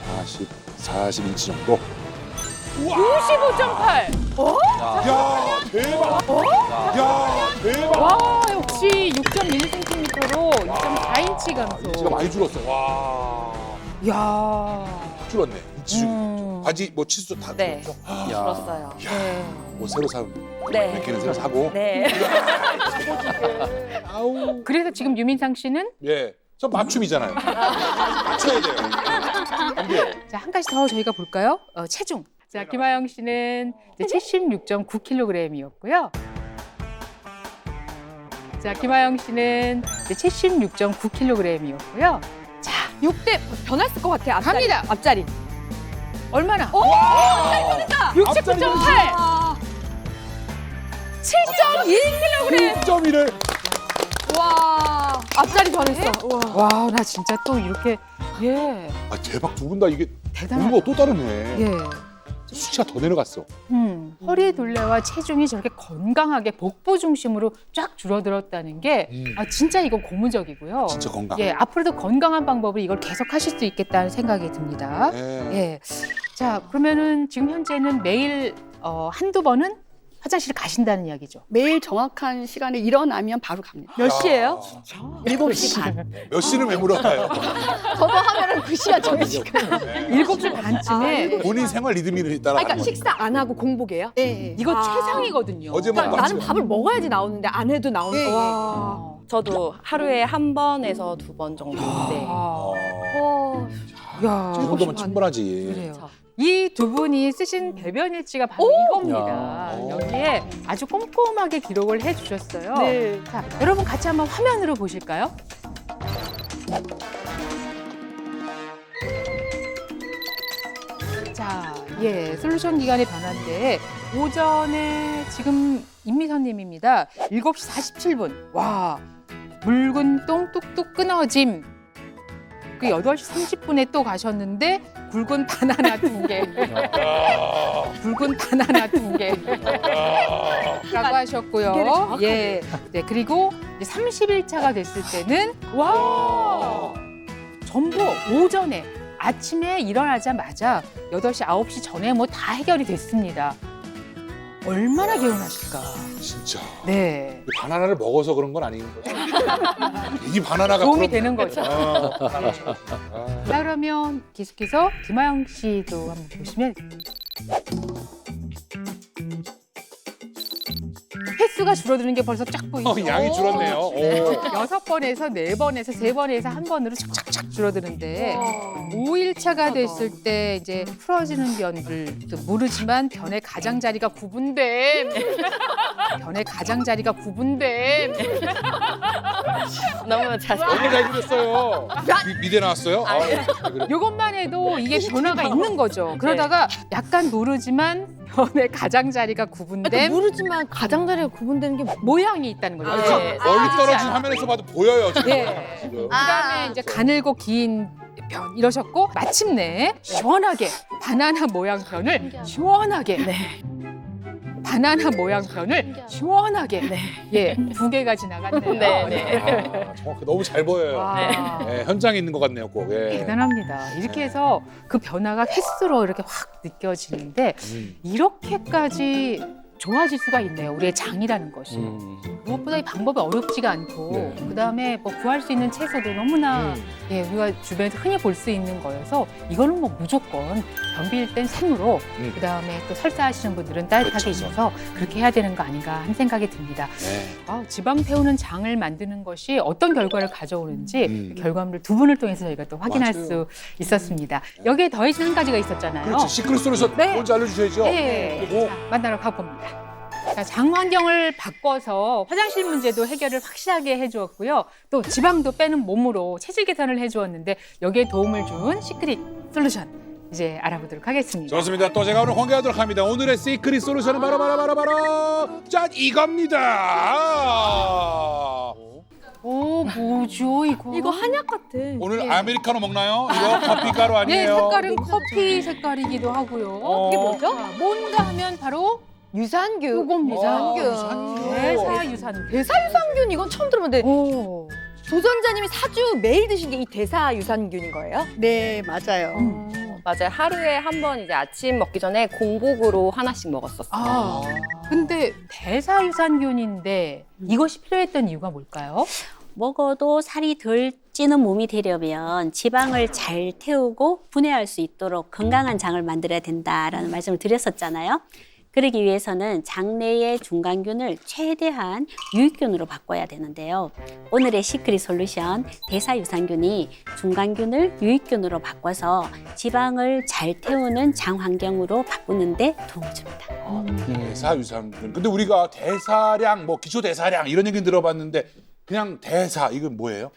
40인치 정도. 55.8. 야, 대박. 야, 대박. 와, 역시 6.1cm로 2.4인치 감소. 인치가 많이 줄었어. 와. 야. 줄었네. 인치 줄. 바지 뭐 치수 다 네. 줄었죠? 줄었어요. 네. 뭐 새로 산 네. 맥키는 새로 사고. 네. 아우. 그래서 지금 유민상 씨는 예. 저 맞춤이잖아요. 맞춰야 돼요. 안 돼요. 자, 한 가지 더 저희가 볼까요? 체중. 자, 김하영 씨는 76.9kg이었고요. 자, 김하영 씨는 76.9kg이었고요. 자, 6대 변했을 것 같아. 앞자리. 갑니다. 앞자리. 얼마나? 오! 69.8. 7.1kg. 1.1을 와. 앞자리 변했어. 와. 와, 나 진짜 또 이렇게 예. 아, 대박. 두 분 다 이게 대단하다. 보는 거 또 다르네. 예. 수치가 더 내려갔어. 허리 둘레와 체중이 저렇게 건강하게 복부 중심으로 쫙 줄어들었다는 게 진짜 이건 고무적이고요. 진짜 건강. 예, 앞으로도 건강한 방법을 이걸 계속 하실 수 있겠다는 생각이 듭니다. 예. 예. 자, 그러면은 지금 현재는 매일 한두 번은 화장실 가신다는 이야기죠. 매일 정확한 시간에 일어나면 바로 갑니다. 몇 시예요? 7시 반. 몇 시는 왜 물어봐요? 저도 하면은 그 시간 저희 시간. 7시 반쯤에 본인 생활 리듬이 따라. 그러니까 식사 안 하고 공복이에요? 네. 이거 아. 최상이거든요. 어제 그러니까 먹고 나는 밥을 먹어야지 나오는데 안 해도 나오는 네. 거. 와. 저도 하루에 한 번에서 두 번 정도. 네. 아, 와. 야, 이 정도면 충분하지. 그래요. 이 두 분이 쓰신 배변 일지가 바로 이겁니다. 야. 여기에 아주 꼼꼼하게 기록을 해주셨어요. 네. 자, 여러분 같이 한번 화면으로 보실까요? 자, 예, 솔루션 기간의 변화인데 오전에 지금 임미선님입니다. 7시 47분. 와, 묽은 똥 뚝뚝 끊어짐. 그 8시 30분에 또 가셨는데 굵은 바나나 2개. 굵은 바나나 2개. 라고 하셨고요. 예. 네, 그리고 이제 30일차가 됐을 때는 와! 전부 오전에 아침에 일어나자마자 8시, 9시 전에 뭐 다 해결이 됐습니다. 얼마나 개운하실까. 진짜. 네. 이 바나나를 먹어서 그런 건 아닌 거죠? 이 바나나가 도움이 그럼- 되는 거죠. 바나나. 자, 그러면 계속해서 김하영 씨도 한번 보시면 횟수가 줄어드는 게 벌써 쫙 보이죠. 양이 줄었네요. 오. 6번에서 4번에서 3번에서 1번으로 쫙쫙쫙 줄어드는데 5일차가 됐을 때 이제 풀어지는 변들도 모르지만 변의 가장자리가 구분됨. 변의 가장자리가 구분됨. 너무 자세히. 너무 잘 그렸어요. 미대 나왔어요? 아, 잘 그렸- 이것만 해도 이게 변화가 있는 거죠. 그러다가 약간 모르지만 변의 가장자리가 구분됨. 모르지만 가장자리가 구분되는 게 모양이 있다는 거죠. 아, 그렇죠? 네. 멀리 떨어진 않아. 화면에서 봐도 보여요. 지금. 예. 지금. 그다음에 이제 가늘고 긴 변 이러셨고 마침내 시원하게 바나나 모양 변을 시원하게 바나나 모양 변을 시원하게 예, 2개가 지나갔네요. 네, 네. 아, 정확히 너무 잘 보여요. 와, 예, 현장에 있는 것 같네요, 꼭. 예. 대단합니다. 이렇게 해서 그 변화가 횟수로 이렇게 확 느껴지는데 이렇게까지 좋아질 수가 있네요. 우리의 장이라는 것이. 무엇보다 이 방법이 어렵지가 않고 네. 그다음에 뭐 구할 수 있는 채소도 너무나 예, 우리가 주변에서 흔히 볼 수 있는 거여서 이거는 뭐 무조건 변비일 땐 생으로 그다음에 또 설사하시는 분들은 따뜻하게 그렇죠. 입어서 그렇게 해야 되는 거 아닌가 하는 생각이 듭니다. 네. 지방 태우는 장을 만드는 것이 어떤 결과를 가져오는지 그 결과물을 두 분을 통해서 저희가 또 확인할 맞아요. 수 있었습니다. 여기에 더해서 한 가지가 있었잖아요. 그렇지. 시크릿 솔루션 네. 뭔지 알려주셔야죠. 네. 오. 자, 만나러 가봅니다. 자, 장 환경을 바꿔서 화장실 문제도 해결을 확실하게 해주었고요. 또 지방도 빼는 몸으로 체질 개선을 해주었는데 여기에 도움을 준 시크릿 솔루션 이제 알아보도록 하겠습니다. 좋습니다. 또 제가 오늘 공개하도록 합니다. 오늘의 시크릿 솔루션은 바로 짠 이겁니다. 뭐죠 이거? 이거 한약 같아. 오늘 아메리카노 먹나요? 이거 커피 가루 네, 아니에요? 색깔은 커피 색깔이기도 하고요. 이게 뭐죠? 자, 뭔가 하면 바로 유산균. 요겁니다. 유산균. 대사 유산균. 대사유산균 이건 처음 들어봤는데 오. 도전자님이 사주 매일 드신 게 이 대사유산균인 거예요? 네, 맞아요. 맞아요. 하루에 한 번 이제 아침 먹기 전에 공복으로 하나씩 먹었었어요. 아, 근데 대사 유산균인데 이것이 필요했던 이유가 뭘까요? 먹어도 살이 덜 찌는 몸이 되려면 지방을 잘 태우고 분해할 수 있도록 건강한 장을 만들어야 된다라는 말씀을 드렸었잖아요. 그러기 위해서는 장내의 중간균을 최대한 유익균으로 바꿔야 되는데요. 오늘의 시크릿 솔루션 대사유산균이 중간균을 유익균으로 바꿔서 지방을 잘 태우는 장 환경으로 바꾸는 데 도움을 줍니다. 대사 유산균. 근데 우리가 대사량, 뭐 기초 대사량 이런 얘기 들어봤는데 그냥 대사 이건 뭐예요?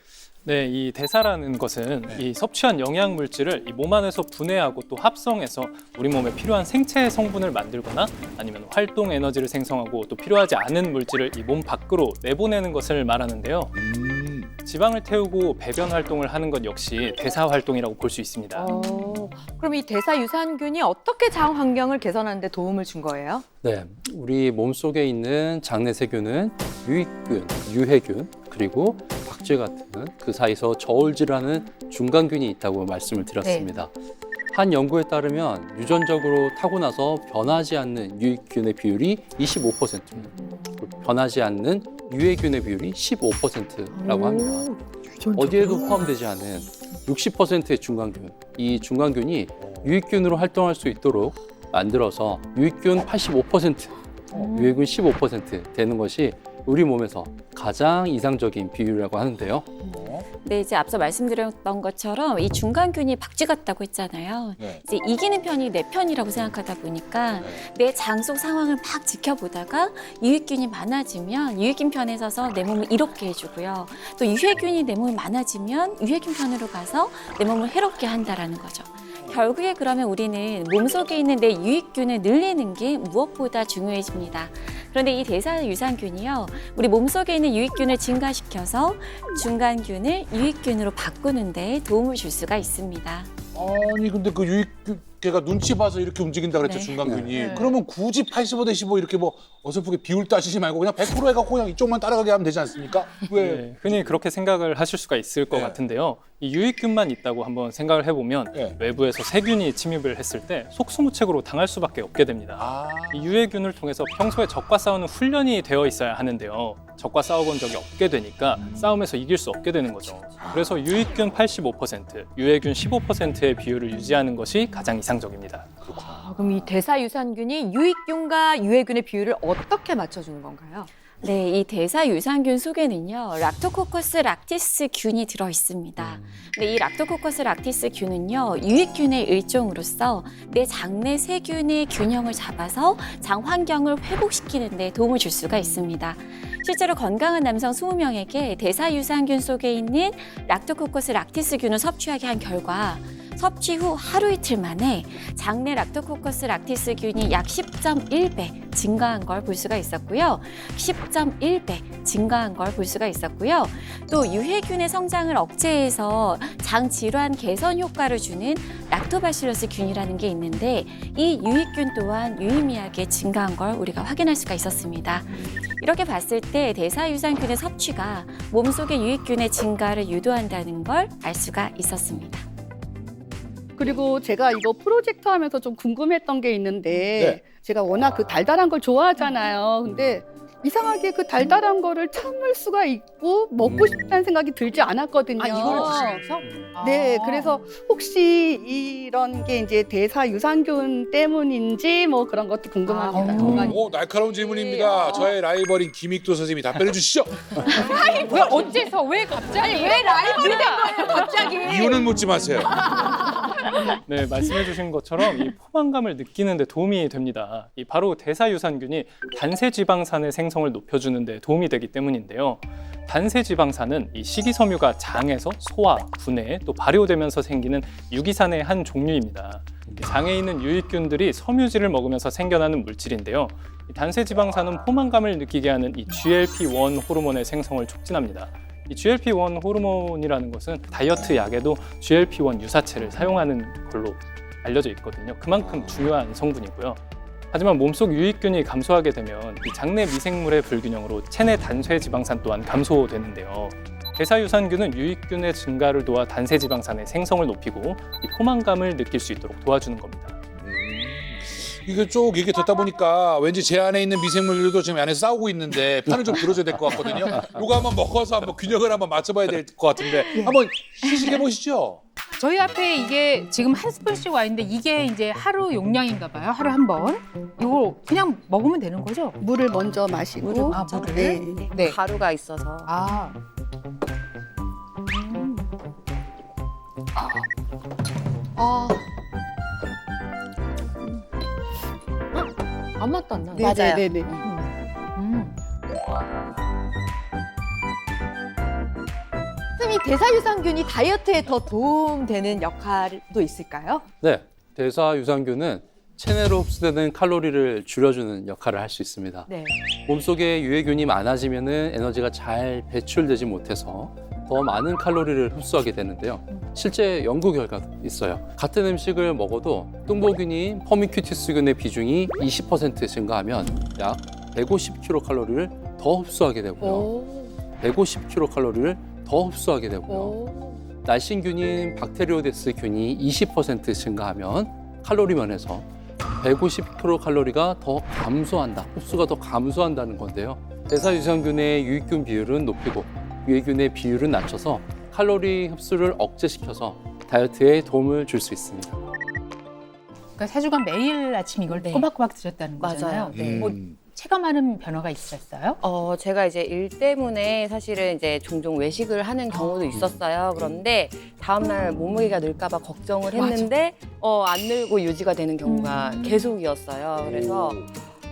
네, 이 대사라는 것은 이 섭취한 영양 물질을 이 몸 안에서 분해하고 또 합성해서 우리 몸에 필요한 생체 성분을 만들거나 아니면 활동 에너지를 생성하고 또 필요하지 않은 물질을 이 몸 밖으로 내보내는 것을 말하는데요. 지방을 태우고 배변 활동을 하는 것 역시 대사 활동이라고 볼 수 있습니다. 그럼 이 대사유산균이 어떻게 장 환경을 개선하는 데 도움을 준 거예요? 네, 우리 몸속에 있는 장내 세균은 유익균, 유해균, 그리고 박쥐 같은 그 사이에서 저울질하는 중간균이 있다고 말씀을 드렸습니다. 한 연구에 따르면 유전적으로 타고나서 변하지 않는 유익균의 비율이 25%, 변하지 않는 유해균의 비율이 15%라고 합니다. 어디에도 포함되지 않은 60%의 중간균, 이 중간균이 유익균으로 활동할 수 있도록 만들어서 유익균 85%, 유해균 15% 되는 것이 우리 몸에서 가장 이상적인 비율이라고 하는데요. 네, 이제 앞서 말씀드렸던 것처럼 이 중간균이 박쥐 같다고 했잖아요. 네. 이제 이기는 편이 내 편이라고 생각하다 보니까 내 장 속 상황을 막 지켜보다가 유익균이 많아지면 유익균 편에 서서 내 몸을 이롭게 해주고요. 또 유해균이 내 몸에 많아지면 유해균 편으로 가서 내 몸을 해롭게 한다라는 거죠. 결국에 그러면 우리는 몸속에 있는 내 유익균을 늘리는 게 무엇보다 중요해집니다. 그런데 이 대사유산균이요, 우리 몸속에 있는 유익균을 증가시켜서 중간균을 유익균으로 바꾸는 데 도움을 줄 수가 있습니다. 아니 근데 그 유익균계가 눈치 봐서 이렇게 움직인다 그랬죠, 네. 중간균이. 그러면 굳이 85 대 15 이렇게 뭐 어설프게 비율 따지지 말고 그냥 100% 해갖고 그냥 이쪽만 따라가게 하면 되지 않습니까? 왜? 네, 흔히 그렇게 생각을 하실 수가 있을 것 네. 같은데요. 이 유익균만 있다고 한번 생각을 해보면 네. 외부에서 세균이 침입을 했을 때 속수무책으로 당할 수밖에 없게 됩니다. 아, 이 유해균을 통해서 평소에 적과 싸우는 훈련이 되어 있어야 하는데요. 적과 싸워본 적이 없게 되니까 싸움에서 이길 수 없게 되는 거죠. 그래서 유익균 85%, 유해균 15%의 비율을 유지하는 것이 가장 이상적입니다. 그럼 이 대사유산균이 유익균과 유해균의 비율을 어떻게 맞춰주는 건가요? 네, 이 대사유산균 속에는요, 락토코커스 락티스 균이 들어 있습니다. 근데 이 락토코커스 락티스 균은요, 유익균의 일종으로서 내 장내 세균의 균형을 잡아서 장 환경을 회복시키는 데 도움을 줄 수가 있습니다. 실제로 건강한 남성 20명에게 대사유산균 속에 있는 락토코커스 락티스 균을 섭취하게 한 결과 섭취 후 하루 이틀 만에 장내 락토코커스 락티스균이 약 10.1배 증가한 걸 볼 수가 있었고요. 10.1배 증가한 걸 볼 수가 있었고요. 또 유해균의 성장을 억제해서 장 질환 개선 효과를 주는 락토바실러스 균이라는 게 있는데 이 유익균 또한 유의미하게 증가한 걸 우리가 확인할 수가 있었습니다. 이렇게 봤을 때 대사유산균의 섭취가 몸속의 유익균의 증가를 유도한다는 걸 알 수가 있었습니다. 그리고 제가 이거 프로젝트 하면서 좀 궁금했던 게 있는데 제가 워낙 그 달달한 걸 좋아하잖아요. 근데 이상하게 그 달달한 거를 참을 수가 있고 먹고 싶다는 생각이 들지 않았거든요. 아, 이거를 드시면서? 네, 그래서 혹시 이런 게 이제 대사유산균 때문인지 뭐 그런 것도 궁금합니다. 오, 날카로운 질문입니다. 저의 라이벌인 김익도 선생님이 답변해 주시죠. 왜 어째서 왜 갑자기 왜 라이벌이 된 거예요 갑자기? 이유는 묻지 마세요. 네, 말씀해주신 것처럼 이 포만감을 느끼는 데 도움이 됩니다. 이 바로 대사유산균이 단세지방산의 생성을 높여주는 데 도움이 되기 때문인데요. 단세지방산은 이 식이섬유가 장에서 소화, 분해, 또 발효되면서 생기는 유기산의 한 종류입니다. 장에 있는 유익균들이 섬유질을 먹으면서 생겨나는 물질인데요. 이 단세지방산은 포만감을 느끼게 하는 이 GLP-1 호르몬의 생성을 촉진합니다. 이 GLP-1 호르몬이라는 것은 다이어트 약에도 GLP-1 유사체를 사용하는 걸로 알려져 있거든요. 그만큼 중요한 성분이고요. 하지만 몸속 유익균이 감소하게 되면 이 장내 미생물의 불균형으로 체내 단쇄지방산 또한 감소되는데요. 대사유산균은 유익균의 증가를 도와 단세지방산의 생성을 높이고 이 포만감을 느낄 수 있도록 도와주는 겁니다. 이게 쭉 얘기 듣다 보니까 왠지 제 안에 있는 미생물들도 지금 안에서 싸우고 있는데 편을 좀 들어줘야 될 것 같거든요. 이거 한번 먹어서 한번 균형을 한번 맞춰봐야 될 것 같은데 한번 시식해 보시죠. 저희 앞에 이게 지금 한 스푼씩 와 있는데 이게 이제 하루 용량인가 봐요. 하루 한 번. 이거 그냥 먹으면 되는 거죠? 물을 먼저 마시고 아, 물을? 네. 네. 가루가 있어서. 아. 아. 아무 맛도 안 나요. 맞아요. 네네네. 선생님, 대사유산균이 다이어트에 더 도움되는 역할도 있을까요? 네, 대사유산균은 체내로 흡수되는 칼로리를 줄여주는 역할을 할 수 있습니다. 네. 몸속에 유해균이 많아지면 에너지가 잘 배출되지 못해서 더 많은 칼로리를 흡수하게 되는데요. 실제 연구 결과도 있어요. 같은 음식을 먹어도 뚱보균이 퍼미큐티스균의 비중이 20% 증가하면 약 150kcal를 더 흡수하게 되고요. 150kcal를 더 흡수하게 되고요. 날씬균인 박테리오데스균이 20% 증가하면 칼로리 면에서 150kcal가 더 감소한다. 흡수가 더 감소한다는 건데요. 대사유산균의 유익균 비율은 높이고 유해균의 비율은 낮춰서 칼로리 흡수를 억제시켜서 다이어트에 도움을 줄 수 있습니다. 그러니까 4주간 매일 아침 이걸 네. 꼬박꼬박 드셨다는 거잖아요. 맞아요. 네. 뭐 체감하는 변화가 있으셨어요? 제가 이제 일 때문에 사실은 이제 종종 외식을 하는 경우도 있었어요. 그런데 다음날 몸무게가 늘까봐 걱정을 했는데 안 늘고 유지가 되는 경우가 계속이었어요. 그래서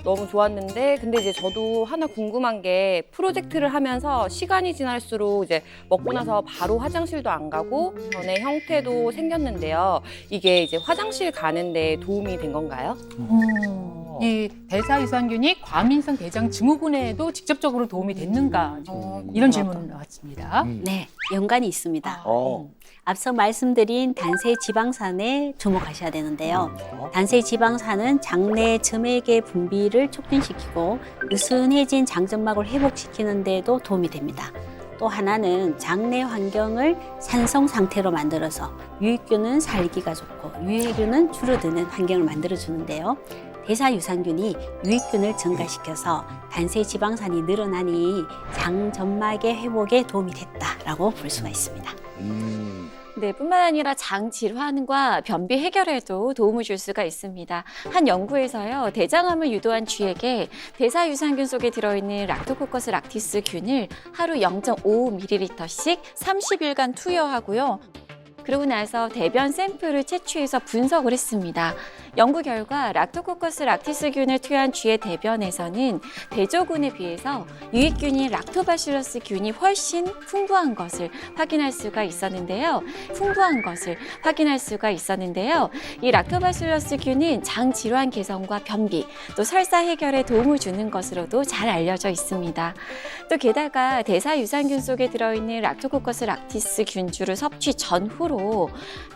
너무 좋았는데 근데 이제 저도 하나 궁금한 게 프로젝트를 하면서 시간이 지날수록 이제 먹고 나서 바로 화장실도 안 가고 변의 형태도 생겼는데요. 이게 이제 화장실 가는데 도움이 된 건가요? 이 대사유산균이 과민성 대장 증후군에도 직접적으로 도움이 됐는가 이런 질문 나왔습니다. 네, 연관이 있습니다. 앞서 말씀드린 단세 지방산에 주목하셔야 되는데요. 단세 지방산은 장내 점액의 분비를 촉진시키고 느슨해진 장점막을 회복시키는 데도 도움이 됩니다. 또 하나는 장내 환경을 산성 상태로 만들어서 유익균은 살기가 좋고 유해균은 줄어드는 환경을 만들어주는데요. 대사유산균이 유익균을 증가시켜서 단세 지방산이 늘어나니 장점막의 회복에 도움이 됐다라고 볼 수가 있습니다. 네, 뿐만 아니라 장 질환과 변비 해결에도 도움을 줄 수가 있습니다. 한 연구에서요, 대장암을 유도한 쥐에게 대사유산균 속에 들어있는 락토코커스 락티스 균을 하루 0.5ml씩 30일간 투여하고요. 그러고 나서 대변 샘플을 채취해서 분석을 했습니다. 연구 결과 락토코커스 락티스균을 투여한 쥐의 대변에서는 대조군에 비해서 유익균인 락토바실러스 균이 훨씬 풍부한 것을 확인할 수가 있었는데요. 이 락토바실러스 균은 장 질환 개선과 변비, 또 설사 해결에 도움을 주는 것으로도 잘 알려져 있습니다. 또 게다가 대사유산균 속에 들어있는 락토코커스 락티스 균주를 섭취 전후로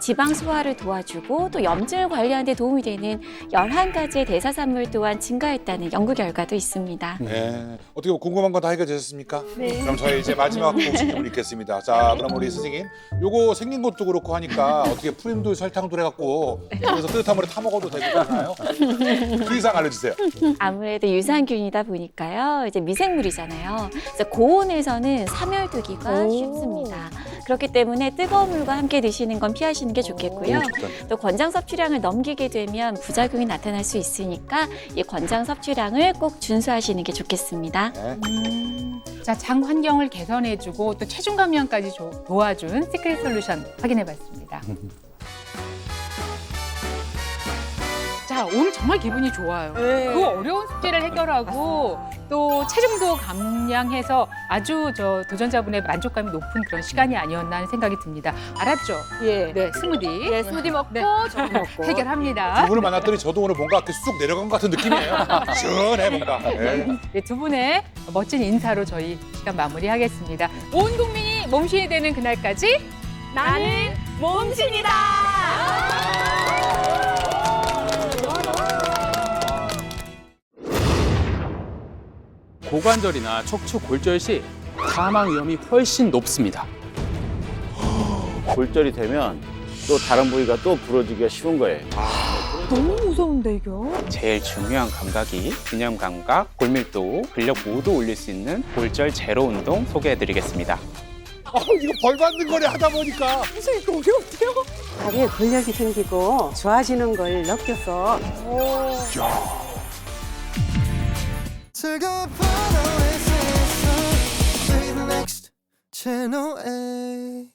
지방 소화를 도와주고 또 염증을 관리하는 데 도움이 되는 11가지의 대사산물 또한 증가했다는 연구 결과도 있습니다. 네. 어떻게 궁금한 건 다 해결되셨습니까? 네. 그럼 저희 이제 마지막 공식을 읽겠습니다. 자, 그럼 우리 선생님, 요거 생긴 것도 그렇고 하니까 어떻게 프림도 설탕도 해갖고 그래서 뜨뜻한 물에 타 먹어도 되잖아요. 주의사항 알려주세요. 아무래도 유산균이다 보니까요. 이제 미생물이잖아요. 그래서 고온에서는 사멸두기가 쉽습니다. 그렇기 때문에 뜨거운 물과 함께 드시는 건 피하시는 게 좋겠고요. 또 권장 섭취량을 넘기게 되면 부작용이 나타날 수 있으니까 이 권장 섭취량을 꼭 준수하시는 게 좋겠습니다. 자, 장 환경을 개선해주고 또 체중 감량까지 도와준 시크릿 솔루션 확인해봤습니다. 자, 오늘 정말 기분이 좋아요. 그 어려운 숙제를 해결하고 또 체중도 감량해서 아주 도전자분의 만족감이 높은 그런 시간이 아니었나 하는 생각이 듭니다. 알았죠? 예. 네, 스무디. 예, 스무디 먹고 저거 먹고. 해결합니다. 두 분을 만났더니 저도 오늘 뭔가 이렇게 쑥 내려간 것 같은 느낌이에요. 시원해 뭔가. 네. 네, 두 분의 멋진 인사로 저희 시간 마무리하겠습니다. 온 국민이 몸신이 되는 그날까지 나는 몸신이다. 고관절이나 척추 골절 시 사망 위험이 훨씬 높습니다. 골절이 되면 또 다른 부위가 또 부러지기가 쉬운 거예요. 너무 무서운데 이거. 제일 중요한 감각이 균형 감각, 골밀도, 근력 모두 올릴 수 있는 골절 제로 운동 소개해드리겠습니다. 이거 벌 받는 거래 하다 보니까. 선생님 이거 어려운데요? 다리에 근력이 생기고 좋아지는 걸 느껴서. 즐거운 오아시스 Play the next channel A